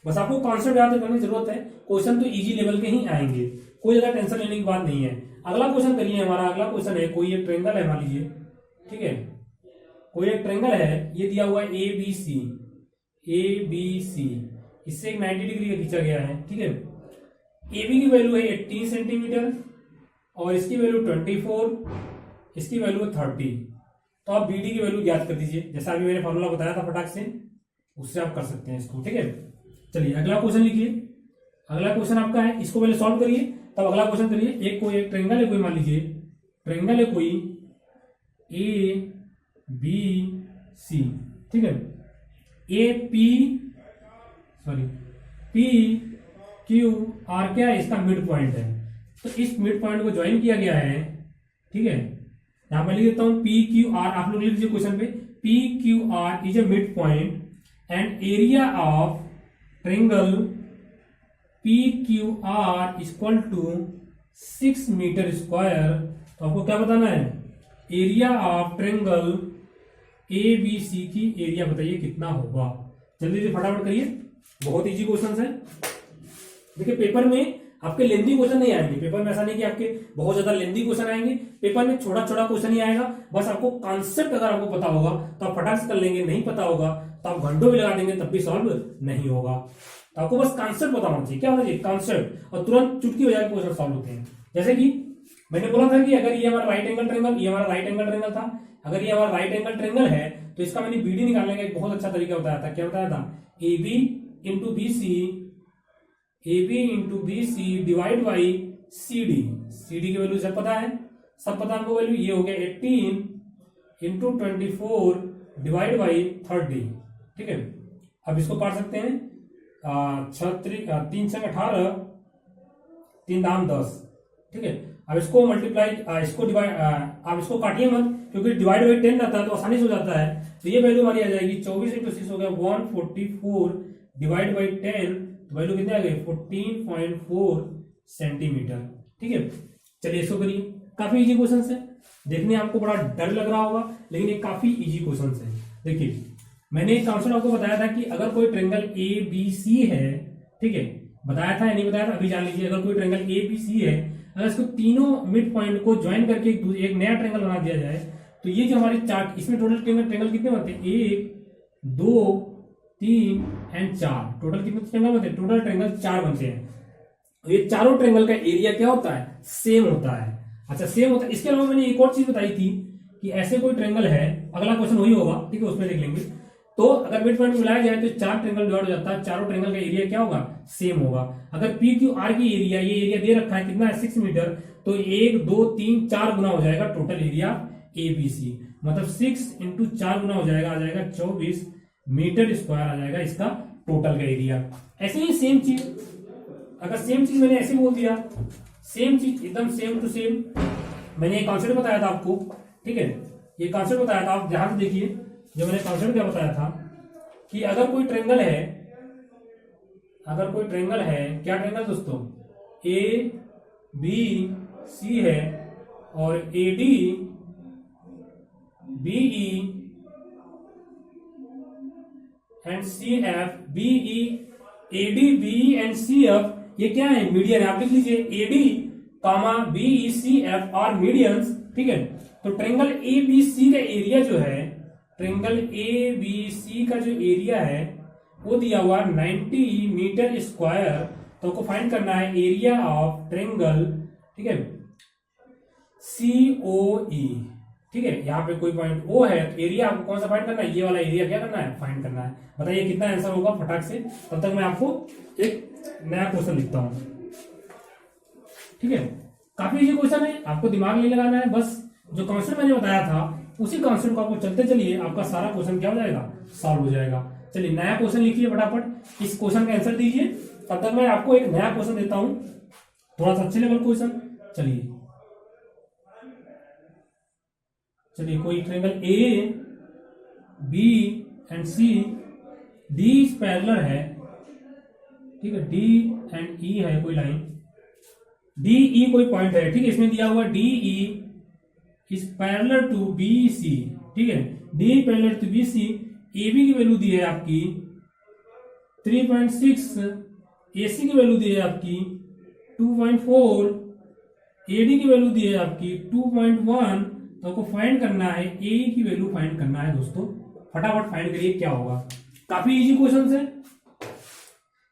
बस आपको कॉन्सेप्ट याद करने की जरूरत है, क्वेश्चन तो इजी लेवल के ही आएंगे, कोई ज्यादा टेंशन लेने की बात नहीं है। अगला क्वेश्चन करिए, हमारा अगला क्वेश्चन है, कोई एक ट्रेंगल है मान लीजिए। ठीक है, कोई एक ट्रेंगल है, ये दिया हुआ है ABC, इससे एक 90 डिग्री का खींचा गया है। ठीक है, ए बी की वैल्यू है 18 सेंटीमीटर और इसकी वैल्यू 24, इसकी वैल्यू है 30। तो आप बी डी की वैल्यू ज्ञात कर दीजिए, जैसा अभी मैंने फॉर्मूला बताया था फटाक से, उससे आप कर सकते हैं इसको। ठीक है, चलिए अगला क्वेश्चन लिखिए। अगला क्वेश्चन आपका है, इसको पहले सॉल्व करिए तब अगला क्वेश्चन करिए। एक कोई एक ट्रायंगल है, कोई मान लीजिए ट्रायंगल है कोई ए बी सी। ठीक है, A P P Q R क्या है, इसका मिड पॉइंट है। तो इस मिड पॉइंट को ज्वाइन किया गया है। ठीक है, यहां पर लिख देता हूं पी क्यू आर, आप लोग लिख लीजिए क्वेश्चन पे, P Q R is a mid point and area of triangle P Q R equal to 6 metre square. तो आपको क्या बताना है, area of triangle A B C की एरिया बताइए कितना होगा। जल्दी से फटाफट करिए, बहुत इजी क्वेश्चन है। देखिए पेपर में आपके लेंथी क्वेश्चन नहीं आएंगे, पेपर में ऐसा नहीं कि आपके बहुत ज्यादा लेंथी क्वेश्चन आएंगे, पेपर में छोटा छोटा क्वेश्चन ही आएगा। बस आपको कॉन्सेप्ट अगर आपको पता होगा तो आप फटाक से कर लेंगे, नहीं पता होगा तो आप घंटों भी लगा देंगे तब भी सॉल्व नहीं होगा। तो आपको बस कॉन्सेप्ट पता होना चाहिए, क्या होना चाहिए कॉन्सेप्ट, और तुरंत चुटकी हो जाए क्वेश्चन सॉल्व होते हैं। जैसे कि मैंने बोला था कि अगर ये हमारा राइट एंगल ट्रायंगल, ये हमारा राइट एंगल ट्रायंगल था, अगर ये हमारा राइट एंगल ट्रायंगल है तो इसका मैंने बीडी निकालने का एक बहुत अच्छा तरीका बताया था। क्या बताया था, A B into B C, A B into B C divide by C D. C D की वैल्यू सब पता है, सब पता हमको वैल्यू, ये हो गया 18 इंटू 24 डिवाइड बाई 30। ठीक है, अब इसको काट सकते हैं, 3 से 18, 3 दाम 10। ठीक है, अब इसको मल्टीप्लाई, इसको डिवाइड, आप इसको काटिए मत क्योंकि डिवाइड बाई 10 रहता है तो आसानी से हो जाता है। तो ये वैल्यू हमारी आ जाएगी 24 इंटू 6 हो गया 144 डिवाइड बाई 10, तो वैल्यू कितनी आ गई 14.4 सेंटीमीटर। ठीक है, चलिए इसको करिए। काफी इजी क्वेश्चन है, देखने आपको बड़ा डर लग रहा होगा लेकिन ये काफी इजी क्वेश्चन है। देखिए मैंने एक कॉन्सेप्ट आपको बताया था कि अगर कोई ट्रायंगल ए बी सी है, ठीक है, बताया था या नहीं बताया था अभी जान लीजिए। अगर कोई ट्रायंगल ए बी सी है, अगर इसको तीनों मिड पॉइंट को ज्वाइन करके एक नया ट्रायंगल बना दिया जाए तो ये जो हमारे चार, इसमें टोटल ट्रायंगल कितने बनते हैं, 1 2 3 एंड 4, टोटल कितने ट्रायंगल बनते हैं, टोटल ट्रायंगल 4 बनते हैं। ये चारों ट्रायंगल का एरिया क्या होता है, सेम होता है। अच्छा सेम होता है। इसके अलावा मैंने एक और चीज बताई थी कि ऐसे कोई ट्रायंगल है, अगला क्वेश्चन वही होगा, ठीक है, उसमें देख लेंगे। तो अगर मिड पॉइंट मिलाया जाए तो 4 ट्रायंगल डिवाइड हो जाता है, चारों ट्रायंगल का एरिया क्या होगा, सेम होगा। अगर पी क्यू आर की एरिया, ये एरिया दे रखा है कितना है 6 मीटर, तो 1 2 3 4 गुना हो जाएगा total area A B C, मतलब 6 इंटू 4 गुना हो जाएगा, आ जाएगा 24 मीटर स्क्वायर आ जाएगा इसका टोटल का एरिया। ऐसे ही सेम चीज, अगर सेम चीज मैंने ऐसे बोल दिया, सेम चीज एकदम सेम टू सेम, मैंने एक कॉन्सेप्ट बताया था आपको, ठीक है, ये कॉन्सेप्ट बताया था, आप ध्यान से देखिए जो मैंने कॉन्सेप्ट क्या बताया था कि अगर कोई ट्रायंगल है, अगर कोई ट्रायंगल है, क्या ट्रायंगल दोस्तों, ए बी सी है और A D B E and C F, B E A D B E and C F, ये क्या है, मीडियन है। आप लिख लीजिए A D comma B E C F are medians. ठीक है, तो ट्रायंगल ए बी सी का एरिया जो है, ट्रायंगल ए बी सी का जो एरिया है वो दिया हुआ 90 मीटर स्क्वायर। तो आपको फाइंड करना है एरिया ऑफ ट्रायंगल, ठीक है, सी ओ ई। ठीक है, यहाँ पे कोई पॉइंट ओ है तो एरिया आपको कौन सा फाइंड करना है, ये वाला एरिया क्या करना है, फाइंड करना है। बताइए कितना आंसर होगा फटाक से। तब तक मैं आपको एक नया क्वेश्चन लिखता हूं। ठीक है, काफी इजी क्वेश्चन है, आपको दिमाग नहीं लगाना है, बस जो कॉन्सेप्ट मैंने बताया था उसी कॉन्सेप्ट को आपको चलते चलिए, आपका सारा क्वेश्चन क्या हो जाएगा, सॉल्व हो जाएगा। चलिए नया क्वेश्चन लिखिए फटाफट, इस क्वेश्चन का आंसर दीजिए। तब तक मैं आपको एक नया क्वेश्चन देता हूं, थोड़ा सा अच्छे लेवल क्वेश्चन। चलिए चलिए कोई triangle A B and C, D parallel है, ठीक है, डी एंड ई है कोई लाइन, डी ई कोई पॉइंट है, ठीक है, इसमें दिया हुआ D E is parallel to B C. ठीक है, D parallel to B C, A B की वैल्यू दी है आपकी 3.6, ए सी की वैल्यू दी है आपकी 2.4, ए डी की वैल्यू दी है आपकी 2.1। तो आपको फाइंड करना है ए की वैल्यू फाइंड करना है दोस्तों, फटाफट फाइंड करिए क्या होगा। काफी इजी क्वेश्चन है,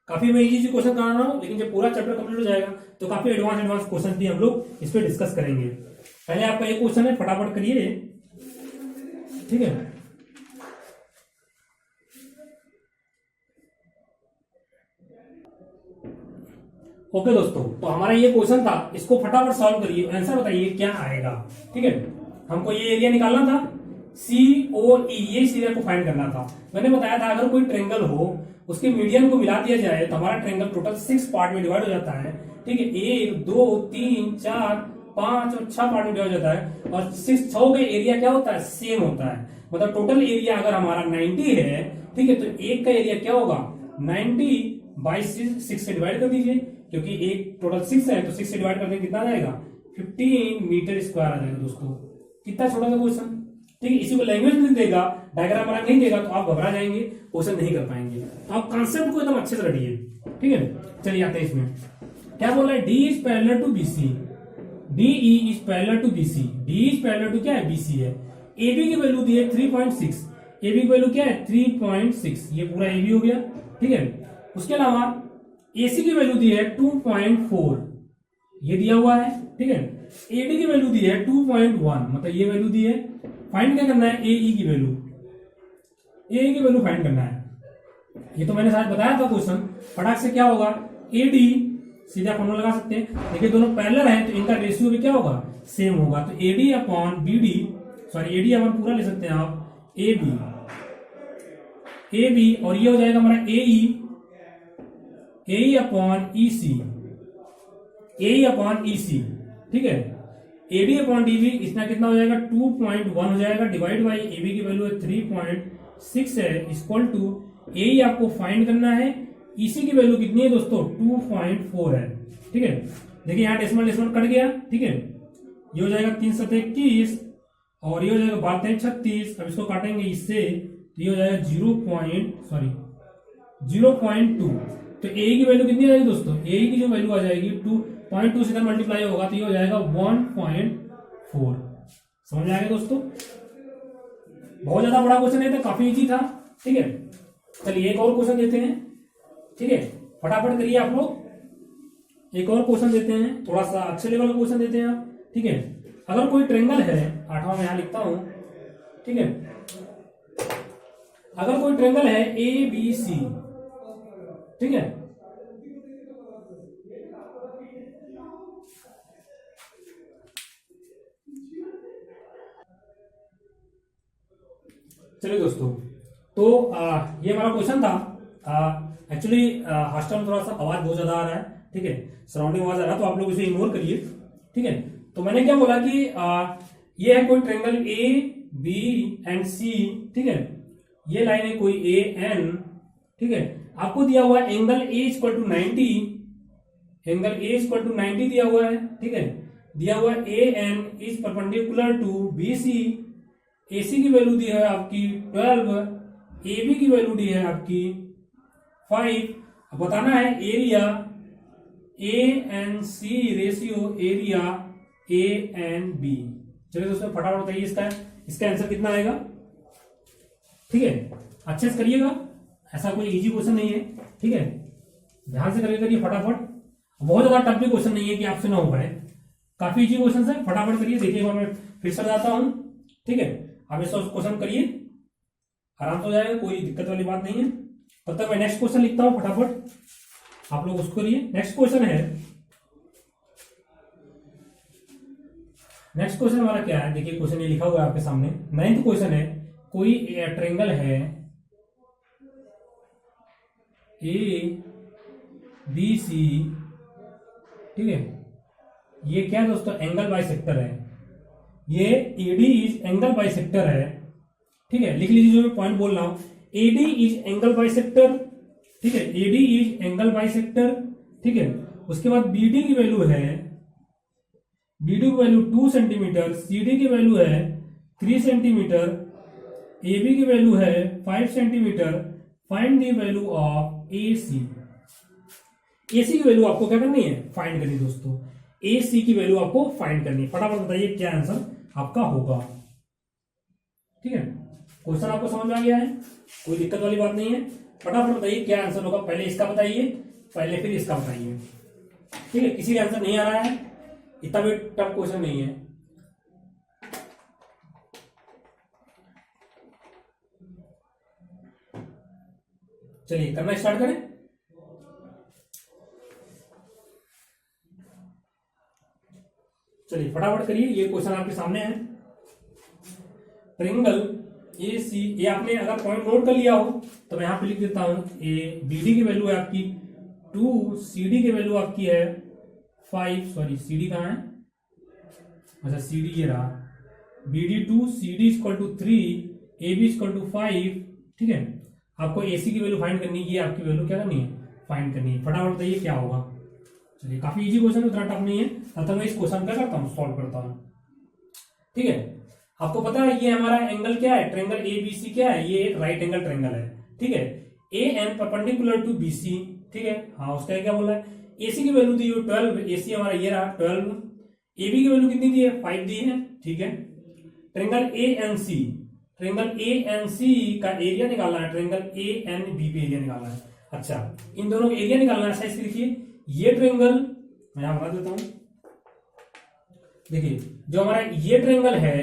काफी मैं इजी क्वेश्चन करा रहा हूँ, लेकिन जब पूरा चैप्टर कंप्लीट हो जाएगा तो काफी एडवांस क्वेश्चन भी हम लोग इस पे डिस्कस करेंगे। पहले आपका एक क्वेश्चन है, फटाफट करिए, ठीक है। ओके दोस्तों, तो हमारा ये क्वेश्चन था, इसको फटाफट सॉल्व करिए, आंसर बताइए क्या आएगा, ठीक है। हमको ये एरिया निकालना था, COE, ये एरिया को फाइंड करना था। मैंने बताया था अगर कोई ट्रेंगल हो, उसके मीडियन को मिला दिया जाए तो हमारा ट्रेंगल टोटल 6 पार्ट में डिवाइड हो जाता है, ठीक है। 1 2 3 4 5 और 6 पार्ट में डिवाइड हो जाता है, और 6 का एरिया क्या होता है, सेम होता है। मतलब टोटल एरिया अगर हमारा 90 है, ठीक है, तो एक का एरिया क्या होगा, 90 बाई 6 से डिवाइड कर दीजिए, क्योंकि एक टोटल 6 है तो 6 से डिवाइड करने कितना आ जाएगा, 15 मीटर स्क्वायर आ जाएगा। दोस्तों कितना छोटा सा क्वेश्चन, ठीक है। इसी को लैंग्वेज में देगा, डायग्राम बना नहीं देगा तो आप घबरा जाएंगे, क्वेश्चन नहीं कर पाएंगे। तो आप कॉन्सेप्ट को एकदम अच्छे से रखिए, ठीक है। चलिए आते हैं इसमें, क्या बोल रहा है, D is parallel to BC, DE is parallel to BC, D is parallel to क्या है, BC है। AB की वैल्यू दी है 3.6, AB की वैल्यू क्या है 3.6, ये पूरा AB हो गया, ठीक है। उसके अलावा AC की वैल्यू दी है 2.4, ये दिया हुआ है, ठीक है। AD की वैल्यू दी है 2.1, मतलब ये वैल्यू दी है। फाइंड क्या करना है, AE की वैल्यू, AE की वैल्यू फाइंड करना है। ये तो मैंने शायद बताया था क्वेश्चन, फटाक से क्या होगा, AD सीधा फॉर्मूला लगा सकते हैं। देखिए दोनों पैरेलल हैं तो इनका रेशियो भी क्या होगा, सेम होगा। तो AD upon BD, sorry AD अपन पूरा ले सकते हैं आप, AB और ये हो जाएगा हमारा AE अपॉन EC, ठीक है। AD अपॉन DB इसमें कितना हो जाएगा, 2.1 हो जाएगा, डिवाइड बाई AB की वैल्यू है 3.6 है, इक्वल टू AE आपको फाइंड करना है, EC की वैल्यू कितनी है दोस्तों, 2.4 है, ठीक है। देखिए यहाँ डेसिमल कट गया, ठीक है। ये हो जाएगा 3 7 21 और ये हो जाएगा 12 36। अब इसको काटेंगे इससे तो ये हो जाएगा 0.2। तो ए की वैल्यू कितनी आ जाएगी दोस्तों, ए की जो वैल्यू आ जाएगी 2.2 से इधर मल्टीप्लाई होगा तो ये हो जाएगा 1.4। समझ में आएगा दोस्तों, बहुत ज्यादा बड़ा क्वेश्चन है, काफी इजी था, ठीक है। चलिए एक और क्वेश्चन देते हैं, ठीक है, फटाफट करिए आप लोग। एक और क्वेश्चन देते हैं, थोड़ा सा अच्छे लेवल का क्वेश्चन देते हैं आप, ठीक है। अगर कोई ट्रेंगल है, 8वां में यहां लिखता हूं, ठीक है। अगर कोई ट्रेंगल है ABC, ठीक है, चलिए दोस्तों, तो ये हमारा क्वेश्चन था। एक्चुअली हॉस्टल में थोड़ा सा आवाज बहुत ज्यादा आ रहा है, ठीक है, सराउंडिंग आवाज आ रहा है, तो आप लोग इसे इग्नोर करिए, ठीक है। तो मैंने क्या बोला कि ये है कोई ट्रेंगल ABC, ठीक है। ये लाइन है कोई AN, ठीक है। आपको दिया हुआ है angle A equal to 90, angle A equal to 90 दिया हुआ है, ठीक है। दिया हुआ है AN is perpendicular to BC, AC की वैल्यू दी है आपकी 12, AB की वैल्यू दी है आपकी 5। अब बताना है area ANC ratio area ANB। चलिए दोस्तों फटाफट बताइए इसका आंसर कितना आएगा, ठीक है। अच्छे से करिएगा, ऐसा कोई इजी क्वेश्चन नहीं है, ठीक है। ध्यान से करिए फटाफट, बहुत ज्यादा टफ भी क्वेश्चन नहीं है कि आपसे ना हो पाए, काफी इजी क्वेश्चन है, फटाफट करिए। देखिए मैं फिर से जाता हूं, ठीक है। आप इसका क्वेश्चन करिए, आराम से हो जाएगा, कोई दिक्कत वाली बात नहीं है। तब तक मैं नेक्स्ट क्वेश्चन लिखता हूं, फटाफट आप लोग उसको करिए। नेक्स्ट क्वेश्चन हमारा क्या है, देखिए क्वेश्चन ये लिखा हुआ है आपके सामने। 9th क्वेश्चन है, कोई ट्रेंगल है ABC, ठीक है। ये क्या है दोस्तों, एंगल बाइसेक्टर है, ये AD इज एंगल बाइसेक्टर है, ठीक है। लिख लीजिए जो मैं पॉइंट बोल रहा हूं, AD इज एंगल बाइसेक्टर, ठीक है। AD इज एंगल बाइसेक्टर, ठीक है। उसके बाद BD की वैल्यू है, BD की वैल्यू 2 सेंटीमीटर, CD की वैल्यू है 3 सेंटीमीटर, AB की वैल्यू है 5 centimetre. Find the value of AC। AC की वैल्यू आपको क्या करनी है, फाइंड करनी दोस्तों। AC की वैल्यू आपको फाइंड करनी है, फटाफट बताइए क्या आंसर आपका होगा, ठीक है। क्वेश्चन आपको समझ में आ गया है, कोई दिक्कत वाली बात नहीं है। फटाफट बताइए क्या आंसर होगा, पहले इसका बताइए, पहले फिर इसका बताइए। ठीक है, किसी का आंसर नहीं आ रहा है, इतना भी टफ क्वेश्चन नहीं है। चलिए करना स्टार्ट करें। चलिए फटाफट करिए, ये क्वेश्चन आपके सामने है। ट्रायंगल ए सी, ये आपने अगर पॉइंट नोट कर लिया हो तो मैं यहां पे लिख देता हूं, ए बी डी की वैल्यू है आपकी 2, सी डी की वैल्यू आपकी है 5, सॉरी सी डी कहां है, अच्छा सी डी ये रहा, B D 2, C D equal to 3, A B equal to 5। ठीक है, आपको ए सी की वैल्यू फाइंड करनी है, आपकी वैल्यू क्या करनी है, फाइंड करनी है। फटाफट बताइए क्या होगा। चलिए काफी इजी क्वेश्चन, उतना टफ नहीं है। तब तक मैं इस क्वेश्चन क्या करता हूँ, सॉल्व करता हूँ। ठीक है, आपको पता है ये हमारा एंगल क्या है, ट्रायंगल ए बी सी क्या है, ये एक राइट एंगल ट्रायंगल है। ठीक है, A N perpendicular to B C. ठीक है, हाँ उसका क्या बोला है, ए सी की वैल्यू दी है 12, ए सी हमारा ये रहा 12, ए बी की वैल्यू कितनी दी है, 5 दी है। ठीक है, triangle A N C, triangle A N C का एरिया निकालना है, ट्रायंगल ए एन बी पे एरिया निकालना है। अच्छा, इन दोनों का एरिया निकालना है। ऐसा देखिए, ये ट्रायंगल मैं यहां बता देता हूं, देखिए जो हमारा ये ट्रायंगल है,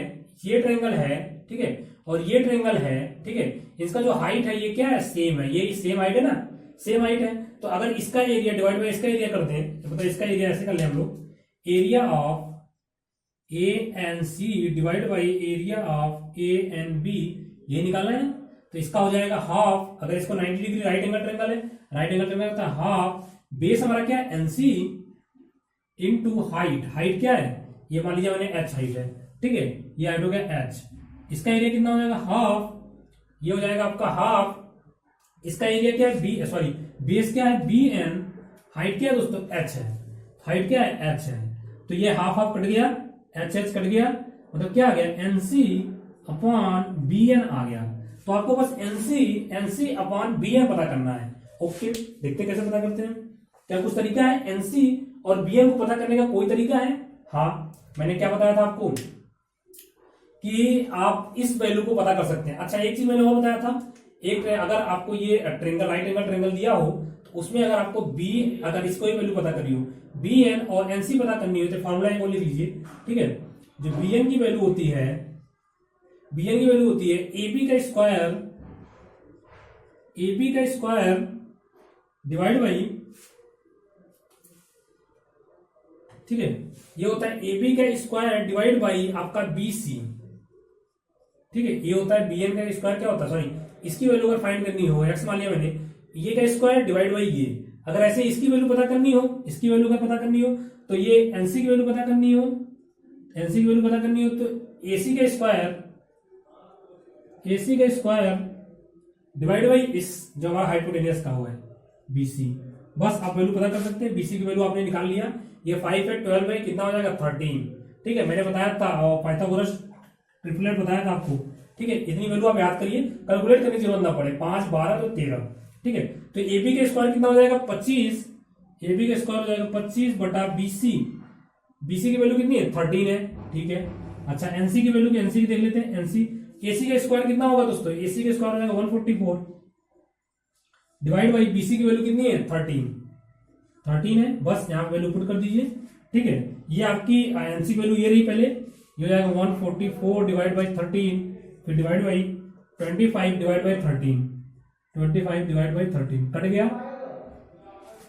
ये ट्रायंगल है, ठीक है, और ये ट्रायंगल है। ठीक है, इसका जो हाइट है ये क्या है, सेम है, ये सेम हाइट है ना, सेम हाइट है। तो अगर इसका एरिया डिवाइड बाय इसका एरिया करते हैं तो मतलब इसका एरिया ऐसे कर ले हम लोग, area of A N C divide by area of A N B, ये निकालना है। तो इसका हो जाएगा हाफ, अगर इसको 90 डिग्री राइट एंगल ट्रायंगल है, राइट एंगल ट्रायंगल होता है हाफ, बेस हमारा क्या है एनसी इनटू हाइट, हाइट क्या है ये मान लीजिए मैंने एच हाइट है। ठीक है, ये हाइट हो गया एच, इसका एरिया कितना हो जाएगा हाफ, ये हो जाएगा आपका हाफ, इसका एरिया क्या है बी, सॉरी बेस क्या है बी एन, हाइट क्या है दोस्तों एच है, हाइट क्या है एच है। तो ये हाफ हाफ कट गया, एच एच कट गया, मतलब क्या आ गया एनसी अपॉन बी एन आ गया। तो आपको बस एनसी अपॉन बी एन पता करना है। ओके, देखते कैसे पता करते हैं, क्या कुछ तरीका है एनसी और बी एन को पता करने का, कोई तरीका है। हाँ, मैंने क्या बताया था आपको कि आप इस वैल्यू को पता कर सकते हैं। अच्छा, एक चीज मैंने और बताया था, एक अगर आपको ये ट्रायंगल राइट एंगल ट्रायंगल दिया हो तो उसमें अगर आपको बी, अगर इसको ही वैल्यू पता करनी हो, बी एन और एनसी पता करनी हो तो फॉर्मूला एक और लिख लीजिए। ठीक है, जो बी एन की वैल्यू होती है, बी एन की वैल्यू होती है ए बी का स्क्वायर, ए बी का स्क्वायर डिवाइड बाई, ठीक है, ये होता है ए बी का स्क्वायर डिवाइड बाई आपका बी सी। ठीक है, ये होता है बी एन का स्क्वायर, क्या होता है, सॉरी इसकी वैल्यू अगर फाइंड करनी हो, एक्स मान लिया मैंने, ये का स्क्वायर डिवाइड बाई ये, अगर ऐसे इसकी वैल्यू पता करनी हो, इसकी वैल्यू का पता करनी हो, तो ये एनसी की वैल्यू पता करनी हो, एनसी की वैल्यू पता करनी हो तो एसी का स्क्वायर, एसी का स्क्वायर डिवाइड बाई इस जो हमारा हाइपोटेनियस का हुआ है बीसी, बस आप वैल्यू पता कर सकते हैं। बीसी की वैल्यू आपने निकाल लिया, ये 5 है, 12 बाई कितना हो जाएगा 13। ठीक है, मैंने बताया था और पाइथागोरस ट्रिपलेट बताया था आपको। ठीक है, इतनी वैल्यू आप याद करिए, कैलकुलेट करने की जरूरत ना पड़े, 5 12 तो 13। ठीक है, तो ए बी का स्क्वायर कितना हो जाएगा 25, ए बी का स्क्वायर हो जाएगा 25 बटा बीसी, बीसी की वैल्यू कितनी है 13 है। ठीक है, अच्छा एनसी की वैल्यू, एनसी की देख लेते हैं, एनसी एसी का स्क्वायर कितना होगा दोस्तों, एसी का स्क्वायर हो जाएगा 144 डिवाइड बाई बीसी की वैल्यू कितनी है 13 है, बस यहाँ पे वैल्यू पुट कर दीजिए। ठीक है, ये आपकी एनसी वैल्यू ये रही पहले, ये हो जाएगा 144 डिवाइड बाई 13, फिर divide by 25 divide by 13, 25 divide by 13 cut गया,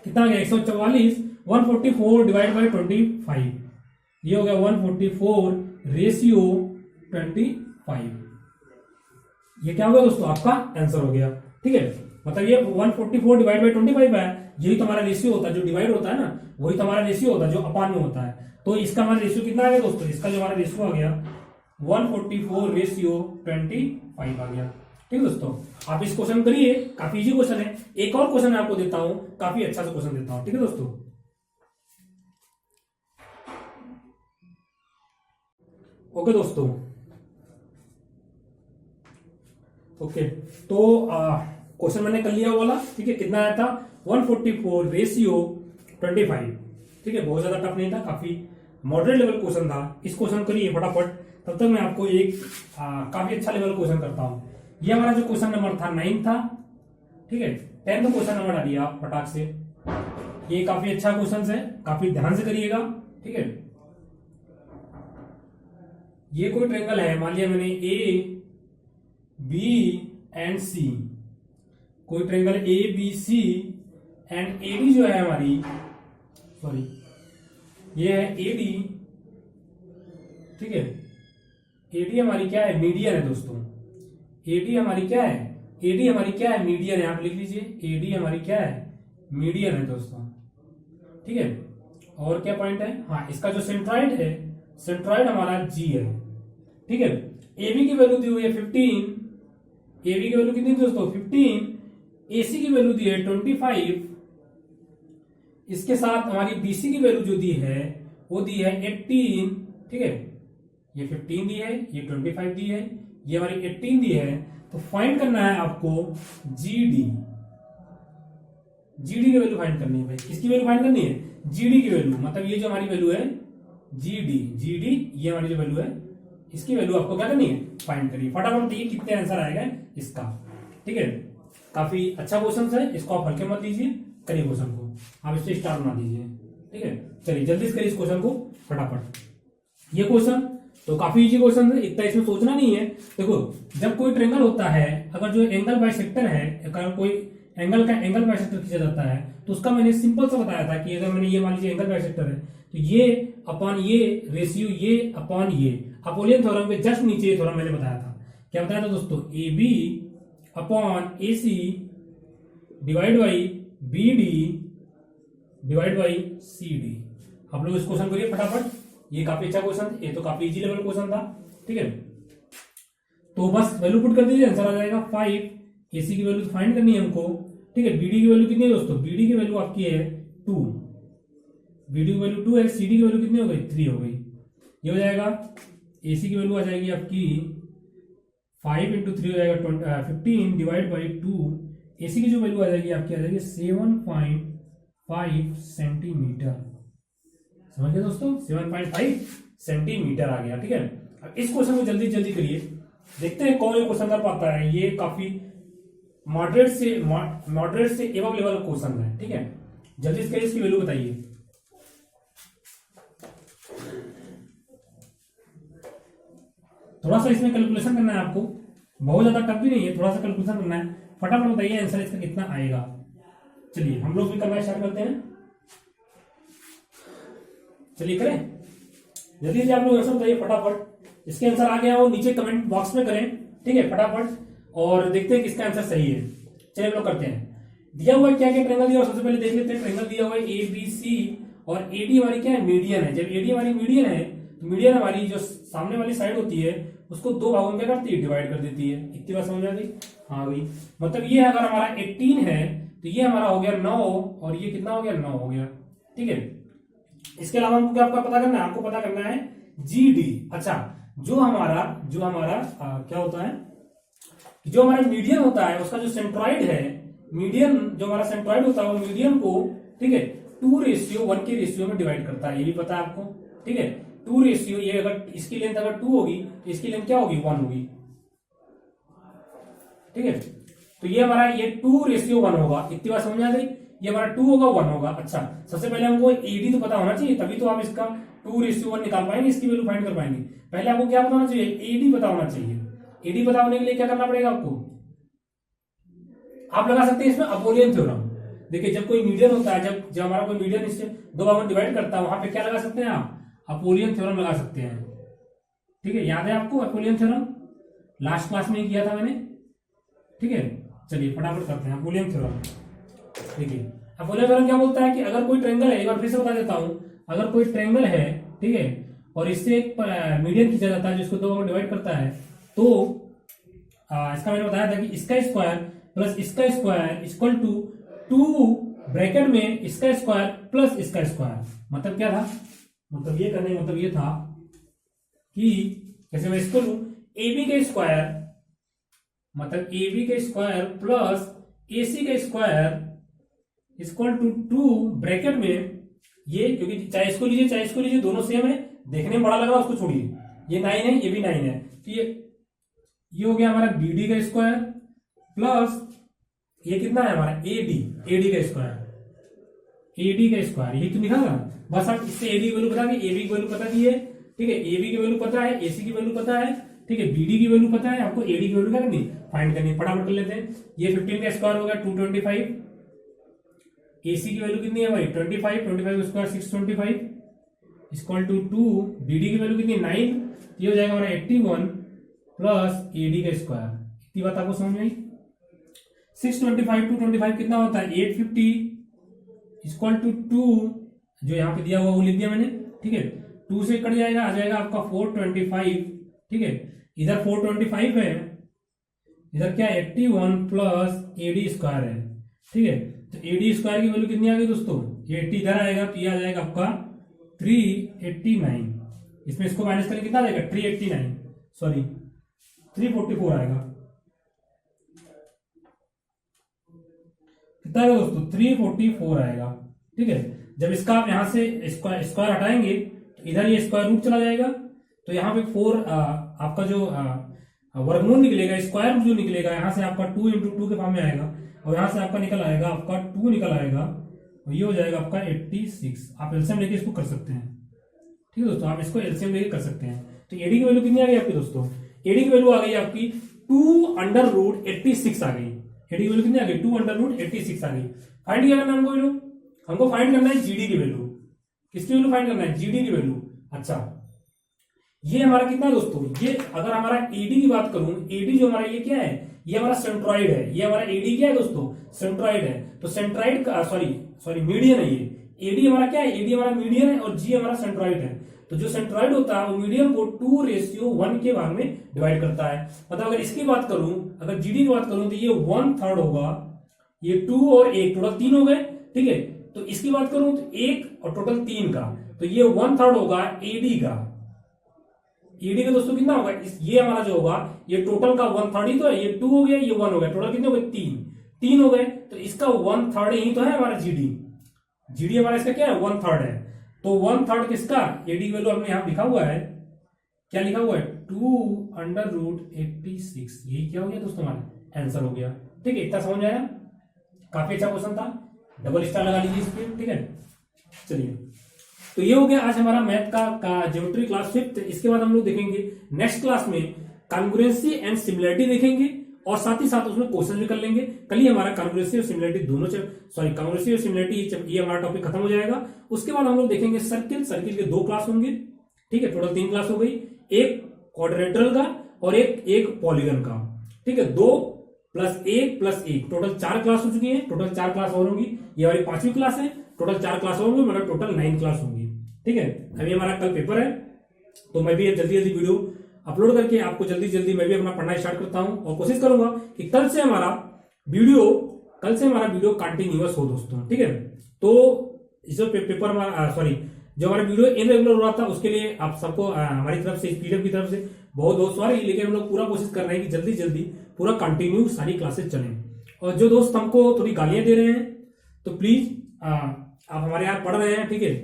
कितना गया 144, 144 डिवाइड बाई 25, ये हो गया 144 रेशियो 25। ये क्या हो गया दोस्तों, आपका आंसर हो गया। ठीक है, मतलब ये 144 डिवाइड बाई 25 है, यही तुम्हारा रेशियो होता है, जो डिवाइड होता है ना वही तुम्हारा रेशियो होता है, जो अपान में होता है। तो इसका हमारा रेशियो कितना आ गया दोस्तों, इसका जो हमारा रेशियो आ गया 144 रेशियो 25 आ गया। ठीक है दोस्तों, आप इस क्वेश्चन करिए, काफी इजी क्वेश्चन है। एक और क्वेश्चन आपको देता हूं, काफी अच्छा सा क्वेश्चन देता हूं। ठीक है दोस्तों, ओके दोस्तों, ओके तो क्वेश्चन मैंने कर लिया वाला। ठीक है, कितना आया था 144 रेशियो 25। ठीक है, बहुत ज्यादा टफ नहीं था, काफी मॉडरेट लेवल क्वेश्चन था। इस क्वेश्चन करिए फटाफट, तब तक मैं आपको एक काफी अच्छा लेवल क्वेश्चन करता हूं। ये हमारा जो क्वेश्चन नंबर था 9 था। ठीक है, 10th क्वेश्चन नंबर डालिए आप फटाक से। ये काफी अच्छा क्वेश्चन है, काफी ध्यान से करिएगा। ठीक है, ये कोई ट्रायंगल है, मान लिया मैंने ए बी एंड सी, कोई triangle A B C and A D जो है हमारी, सॉरी ये है ए डी। ठीक है, ए डी हमारी क्या है, मीडियन है दोस्तों। ए डी हमारी क्या है, ए डी हमारी क्या है, मीडियन है। आप लिख लीजिए ए डी हमारी क्या है, मीडियन है दोस्तों। ठीक है, और क्या पॉइंट है, हाँ इसका जो सेंट्रॉइड है, सेंट्रॉइड हमारा जी है। ठीक है, ए बी की वैल्यू दी हुई है 15, ए बी की वैल्यू कितनी दोस्तों 15, ए सी की वैल्यू दी है 25, इसके साथ हमारी बीसी की वैल्यू जो डी है वो दी है 18। ठीक है, ये 15 दी है, ये 25 दी है, ये हमारी 18 दी है। तो फाइंड करना है आपको जीडी, जीडी की वैल्यू फाइंड करनी है भाई। किसकी वैल्यू फाइंड करनी है, जीडी की वैल्यू, मतलब ये जो हमारी वैल्यू है जीडी, जीडी ये हमारी जो वैल्यू है, इसकी वैल्यू आपको क्या करनी है, फाइंड करिए फटाफट। देखिए कितने आंसर आएगा इसका। ठीक है, काफी अच्छा क्वेश्चन है, इसको आप हल्के मत लीजिए, करिए क्वेश्चन को, आप इससे स्टार बना दीजिए। ठीक है, चलिए जल्दी से करिए इस क्वेश्चन को फटाफट। ये क्वेश्चन तो काफी इजी क्वेश्चन है, इतना इसमें सोचना नहीं है। देखो जब कोई ट्रायंगल होता है, अगर जो एंगल बाइसेक्टर है, अगर कोई एंगल का एंगल बाइसेक्टर खींचा जाता है, तो उसका मैंने सिंपल सा बताया था कि अगर मैंने ये मान लीजिए एंगल बाइसेक्टर है, तो ये अपॉन ये रेशियो, ये अपॉन ये, अपोलियन थ्योरम के जस्ट नीचे ये थ्योरम मैंने बताया था। क्या बताया था दोस्तों, A B upon A C divide by B D divide by C D. आप लोग इस क्वेश्चन करिए फटाफट, ये काफी अच्छा क्वेश्चन, ये तो काफी इजी लेवल क्वेश्चन था। ठीक है, तो बस वैल्यू पुट कर दीजिए, आंसर आ जाएगा 5। एसी की वैल्यू फाइंड करनी है हमको। ठीक है, बीडी की वैल्यू कितनी है दोस्तों, बीडी की वैल्यू आपकी है 2, बीडी की वैल्यू 2 है, सीडी की वैल्यू कितनी हो गई 3 हो गई। ये हो जाएगा, एसी की वैल्यू आ जाएगी आपकी 5 इंटू 3 हो जाएगा 15 डिवाइड बाई 2। एसी की जो वैल्यू आ जाएगी आपकी, आ जाएगी 7.5 सेंटीमीटर। समझ गए दोस्तों, 7.5 सेंटीमीटर आ गया। ठीक है, अब इस क्वेश्चन को जल्दी जल्दी करिए, देखते हैं कौन ये क्वेश्चन कर पाता है। ये काफी मॉडरेट से एबव लेवल का क्वेश्चन है। ठीक है, जल्दी से इसकी वैल्यू बताइए। थोड़ा सा इसमें कैलकुलेशन करना है आपको, बहुत ज्यादा टफ भी नहीं है, थोड़ा सा कैलकुलेशन करना है। फटाफट बताइए आंसर इसका कितना आएगा। चलिए हम लोग भी करना स्टार्ट करते हैं, चलिए करें जल्दी से। आप लोग आंसर बताइए फटाफट, इसके आंसर आ गया वो नीचे कमेंट बॉक्स में करें। ठीक है, फटाफट, और देखते हैं किसका आंसर सही है। चलिए हम लोग करते हैं। दिया हुआ क्या क्या ट्रायंगल दिया, सबसे पहले देख लेते हैं। ट्रायंगल दिया हुआ है ए बी सी, और ए डी हमारी क्या है, मीडियन है। जब ए डी हमारी मीडियन है, तो मीडियन हमारी जो सामने वाली साइड होती है उसको दो भागों में क्या करती है, डिवाइड कर देती है। इतनी बात समझ आ गई, हाँ गई। मतलब ये अगर हमारा 18 है तो ये हमारा हो गया 9, और ये कितना हो गया 9 हो गया। ठीक है, इसके अलावा हमको क्या आपका पता करना है, आपको पता करना है जी डी। अच्छा, जो हमारा क्या होता है, जो हमारा मीडियन होता है उसका जो सेंट्रॉइड है, मीडियन जो हमारा सेंट्रॉइड होता है वो मीडियन को, ठीक है, 2:1 के रेशियो में डिवाइड करता है। ये भी पता है आपको। ठीक है, 2 रेशियो, ये अगर इसकी लेंथ अगर 2 होगी तो इसकी लेंथ क्या होगी 1 होगी। ठीक है, तो ये हमारा ये 2:1 होगा। इतनी बात समझ आ गई, ये हमारा 2 होगा 1 होगा। अच्छा, सबसे पहले हमको एडी तो पता होना चाहिए, तभी तो आप इसका 2:1 निकाल पाएंगे, इसकी वैल्यू फाइंड कर पाएंगे। पहले आपको क्या बताना चाहिए, एडी पता होना चाहिए। एडी पता होने के लिए क्या करना पड़ेगा आपको, आप लगा सकते हैं इसमें अपोलियन थ्योरम। देखिए जब कोई मीडियन होता है, जब हमारा कोई मीडियन इससे दो भागों में डिवाइड करता है, वहां पे क्या लगा सकते हैं आप, अपोलियन थ्योरम लगा सकते हैं। ठीक है, याद है आपको अपोलियन थ्योरम, लास्ट क्लास में किया था मैंने। ठीक है, चलिए फटाफट करते हैं अपोलियन थ्योरम। देखिए अपोलियन थ्योरम क्या बोलता है कि अगर कोई ट्रायंगल है, एक बार फिर से बता देता हूं, अगर कोई ट्रायंगल है, ठीक है, और इससे एक मीडियन खींचा जाता है जिसको दो भागों में डिवाइड करता है, तो इसका मैंने बताया था कि इसका स्क्वायर प्लस इसका स्क्वायर इक्वल टू 2 ब्रैकेट में इसका स्क्वायर प्लस इसका स्क्वायर। मतलब क्या था, मतलब ये करने मतलब ये था कि जैसे मैं इसको लूं, ए बी का स्क्वायर मतलब ए बी का स्क्वायर प्लस ए सी का स्क्वायर इक्वल टू 2 ब्रैकेट में ये, क्योंकि चाहे इसको लीजिए चाहे इसको लीजिए, दोनों सेम है, देखने में बड़ा लग रहा है, उसको छोड़िए, ये 9 है ये भी 9 है, तो ये हो गया हमारा बी डी का स्क्वायर प्लस ये कितना है हमारा एडी, एडी का स्क्वायर, एडी का स्क्वायर यही तो लिखा ना। बस आप इससे एडी की वैल्यू बता दी, एबी की वैल्यू पता दी है, ठीक है, एबी की वैल्यू पता है, एसी की वैल्यू पता है, ठीक है, बीडी की वैल्यू पता है, आपको एडी की वैल्यू क्या करनी, फाइंड करनी। फटाफट कर लेते हैं। ये 15 का स्क्वायर होगा 225, एसी की वैल्यू कितनी है भाई 25, 25 स्क्वायर 625 इक्वल टू 2, बीडी की वैल्यू कितनी 9, ये हो जाएगा हमारा 81 प्लस एडी का स्क्वायर। इतनी बात आपको समझ में आई। 625 225 कितना होता है 850 इक्वल टू 2, जो यहाँ पे दिया हुआ वो लिख दिया मैंने, ठीक है, 2 से कट जाएगा, आ जाएगा आपका 425, ठीक है, इधर 425 है, इधर क्या 81 प्लस एडी स्क्वायर है, ठीक है। तो एडी स्क्वायर की वैल्यू कितनी आ गई दोस्तों, ये 80 इधर आएगा तो ये आ जाएगा आपका 389, इसमें इसको माइनस करके कितना आएगा 389, सॉरी 344 आएगा, कितना आएगा दोस्तों 344 आएगा, ठीक है। जब इसका आप यहां से स्क्वायर हटाएंगे तो इधर ये स्क्वायर रूट चला जाएगा, तो यहाँ पे 4 आपका जो वर्गमूल निकलेगा, स्क्वायर रूट जो निकलेगा यहाँ से आपका 2 इंटू 2 के फॉर्म में आएगा, और यहाँ से आपका निकल आएगा आपका 2 निकल आएगा, और ये हो जाएगा आपका 86। आप एलसीएम लेके इसको कर सकते हैं, ठीक है दोस्तों, आप इसको एलसीएम लेके कर सकते हैं। तो एडी की वैल्यू कितनी आ गई आपकी दोस्तों, एडी की वैल्यू आ गई आपकी 2√86 आ गई। एडी की वैल्यू कितनी आ गई 2√86 आ गई। फाइंड किया करना हमको फाइंड करना है जीडी की वैल्यू। किसकी वैल्यू फाइंड करना है, जीडी की वैल्यू। अच्छा, ये हमारा कितना है दोस्तों, ये अगर हमारा एडी की बात करूं, एडी जो हमारा ये क्या है, ये हमारा सेंट्रॉइड है, ये हमारा एडी क्या है दोस्तों, सेंट्रॉइड है। तो सेंट्रॉइड का सॉरी मीडियन है, ये एडी हमारा क्या है, एडी हमारा मीडियन है और जी हमारा सेंट्रॉइड है। तो जो सेंट्रॉइड होता है वो मीडियम को 2:1 के भाग में डिवाइड करता है। मतलब अगर इसकी बात करूं, अगर जीडी की बात करूं तो ये 1/3 होगा, ये 2 और 1 टोटल 3 हो गए, ठीक है। तो इसकी बात करूं तो 1 और टोटल 3 का, तो ये 1/3 होगा एडी का। एडी का दोस्तों कितना होगा, ये हमारा जो होगा ये टोटल का 1/3 ही तो है, ये 2 हो गया, ये 1 हो गया, टोटल कितने हो गए 3 हो गए। तो इसका 1/3 ही तो है हमारा जीडी। जीडी हमारा इसका क्या है 1/3 है। तो 1/3 किसका, एडी की वैल्यू हमने यहां लिखा हुआ है, क्या लिखा हुआ है 2√86। ये क्या हो गया दोस्तों, हमारा आंसर हो गया, ठीक है। इतना समझ आया, काफी अच्छा क्वेश्चन था, डबल स्टार लगा लीजिए इस पे, ठीक है। चलिए, तो ये हो गया आज हमारा मैथ का ज्योमेट्री क्लास 5। इसके बाद हम लोग देखेंगे नेक्स्ट क्लास में कॉन्ग्रुएंसी एंड सिमिलरिटी देखेंगे, और साथ ही साथ उसमें क्वेश्चन भी कर लेंगे। कल ही हमारा कॉन्ग्रुएंसी और सिमिलरिटी दोनों कॉन्ग्रुएंसी और सिमिलरिटी ये हमारा टॉपिक खत्म हो जाएगा। उसके बाद हम लोग देखेंगे सर्किल के 2 क्लास होंगे, ठीक है, टोटल 3 क्लास हो गई, एक क्वाड्रिलेटरल का और एक पॉलीगन का, ठीक है। 2 + 1 + 1 टोटल 4 क्लास हो चुकी है, टोटल 4 क्लास और होंगी, ये हमारी 5वीं क्लास है, टोटल 4 क्लास और होंगी, मतलब टोटल 9 क्लास होंगी, ठीक है। अभी हमारा कल पेपर है, तो मैं भी जल्दी वीडियो अपलोड करके आपको जल्दी मैं भी अपना पढ़ना स्टार्ट करता हूं, और कोशिश करूंगा कि कल से हमारा वीडियो कंटिन्यूअस हो दोस्तों, ठीक है। तो जो पेपर जो हमारा वीडियो इनरेगुलर हो रहा था उसके लिए आप सबको हमारी तरफ से पीडीएफ की तरफ से बहुत सॉरी, लेकिन हम लोग पूरा कोशिश कर रहे हैं कि जल्दी पूरा कंटिन्यू सारी क्लासेस चलें। और जो दोस्त हमको थोड़ी गालियां दे रहे हैं तो प्लीज आप हमारे यहाँ पढ़ रहे हैं, ठीक है,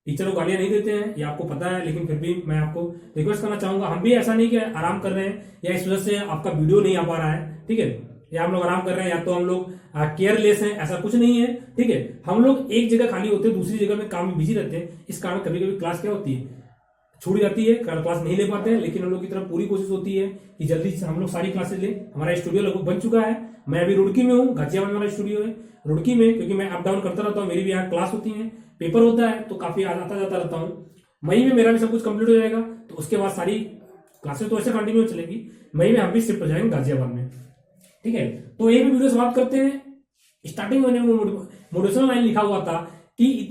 टीचर को गालियां नहीं देते हैं, ये आपको पता है, लेकिन फिर भी मैं आपको रिक्वेस्ट करना चाहूंगा, हम भी ऐसा नहीं कि आराम कर रहे हैं या इस वजह से आपका वीडियो नहीं आ पा रहा है, ठीक है, या हम लोग आराम कर रहे हैं या तो हम लोग केयरलेस हैं, ऐसा कुछ नहीं है, ठीक है। हम लोग एक जगह खाली होते हैं, दूसरी जगह में काम में बिजी रहते हैं, इस कारण कभी कभी क्लास क्या होती है छूट जाती है, क्लास नहीं ले पाते हैं, लेकिन हम लोग की तरफ पूरी कोशिश होती है कि जल्दी से हम लोग सारी क्लासेस ले। हमारा स्टूडियो लगभग बन चुका है, मैं अभी रुड़की में हूँ, गाजियाबाद में हमारा स्टूडियो है, रुड़की में, क्योंकि मैं अप डाउन करता रहता हूँ, मेरी भी यहाँ क्लास होती है, पेपर होता है, तो काफी आता जाता रहता हूँ। मई में मेरा भी सब कुछ कंप्लीट हो जाएगा, तो उसके बाद सारी क्लासेस तो ऐसे कंटिन्यू चलेगी, मई में हम भी शिफ्ट हो जाएंगे गाजियाबाद में, ठीक है। तो ये भी वीडियो समाप्त करते हैं। स्टार्टिंग में मोटिवेशनल लाइन लिखा हुआ था कि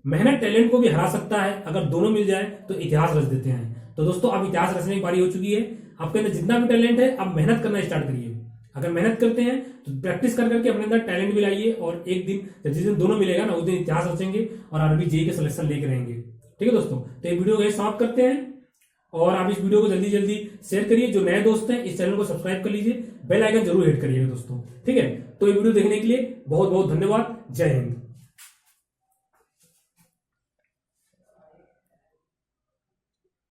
मेहनत टैलेंट को भी हरा सकता है, अगर दोनों मिल जाए तो इतिहास रच देते हैं। तो दोस्तों अब इतिहास रचने की बारी हो चुकी है, आपके अंदर जितना भी टैलेंट है अब मेहनत करना स्टार्ट करिए। अगर मेहनत करते हैं तो प्रैक्टिस कर करके अपने अंदर टैलेंट भी लाइए, और एक दिन जिस दिन दोनों मिलेगा ना उस दिन इतिहास रचेंगे और आरबी जेईई के सिलेक्शन लेके रहेंगे, ठीक है दोस्तों। तो ये वीडियो समाप्त करते हैं, और आप इस वीडियो को जल्दी शेयर करिए। जो नए दोस्त हैं इस चैनल को सब्सक्राइब कर लीजिए, बेल आइकन जरूर हिट करिएगा दोस्तों, ठीक है। तो ये वीडियो देखने के लिए बहुत बहुत धन्यवाद। जय हिंद।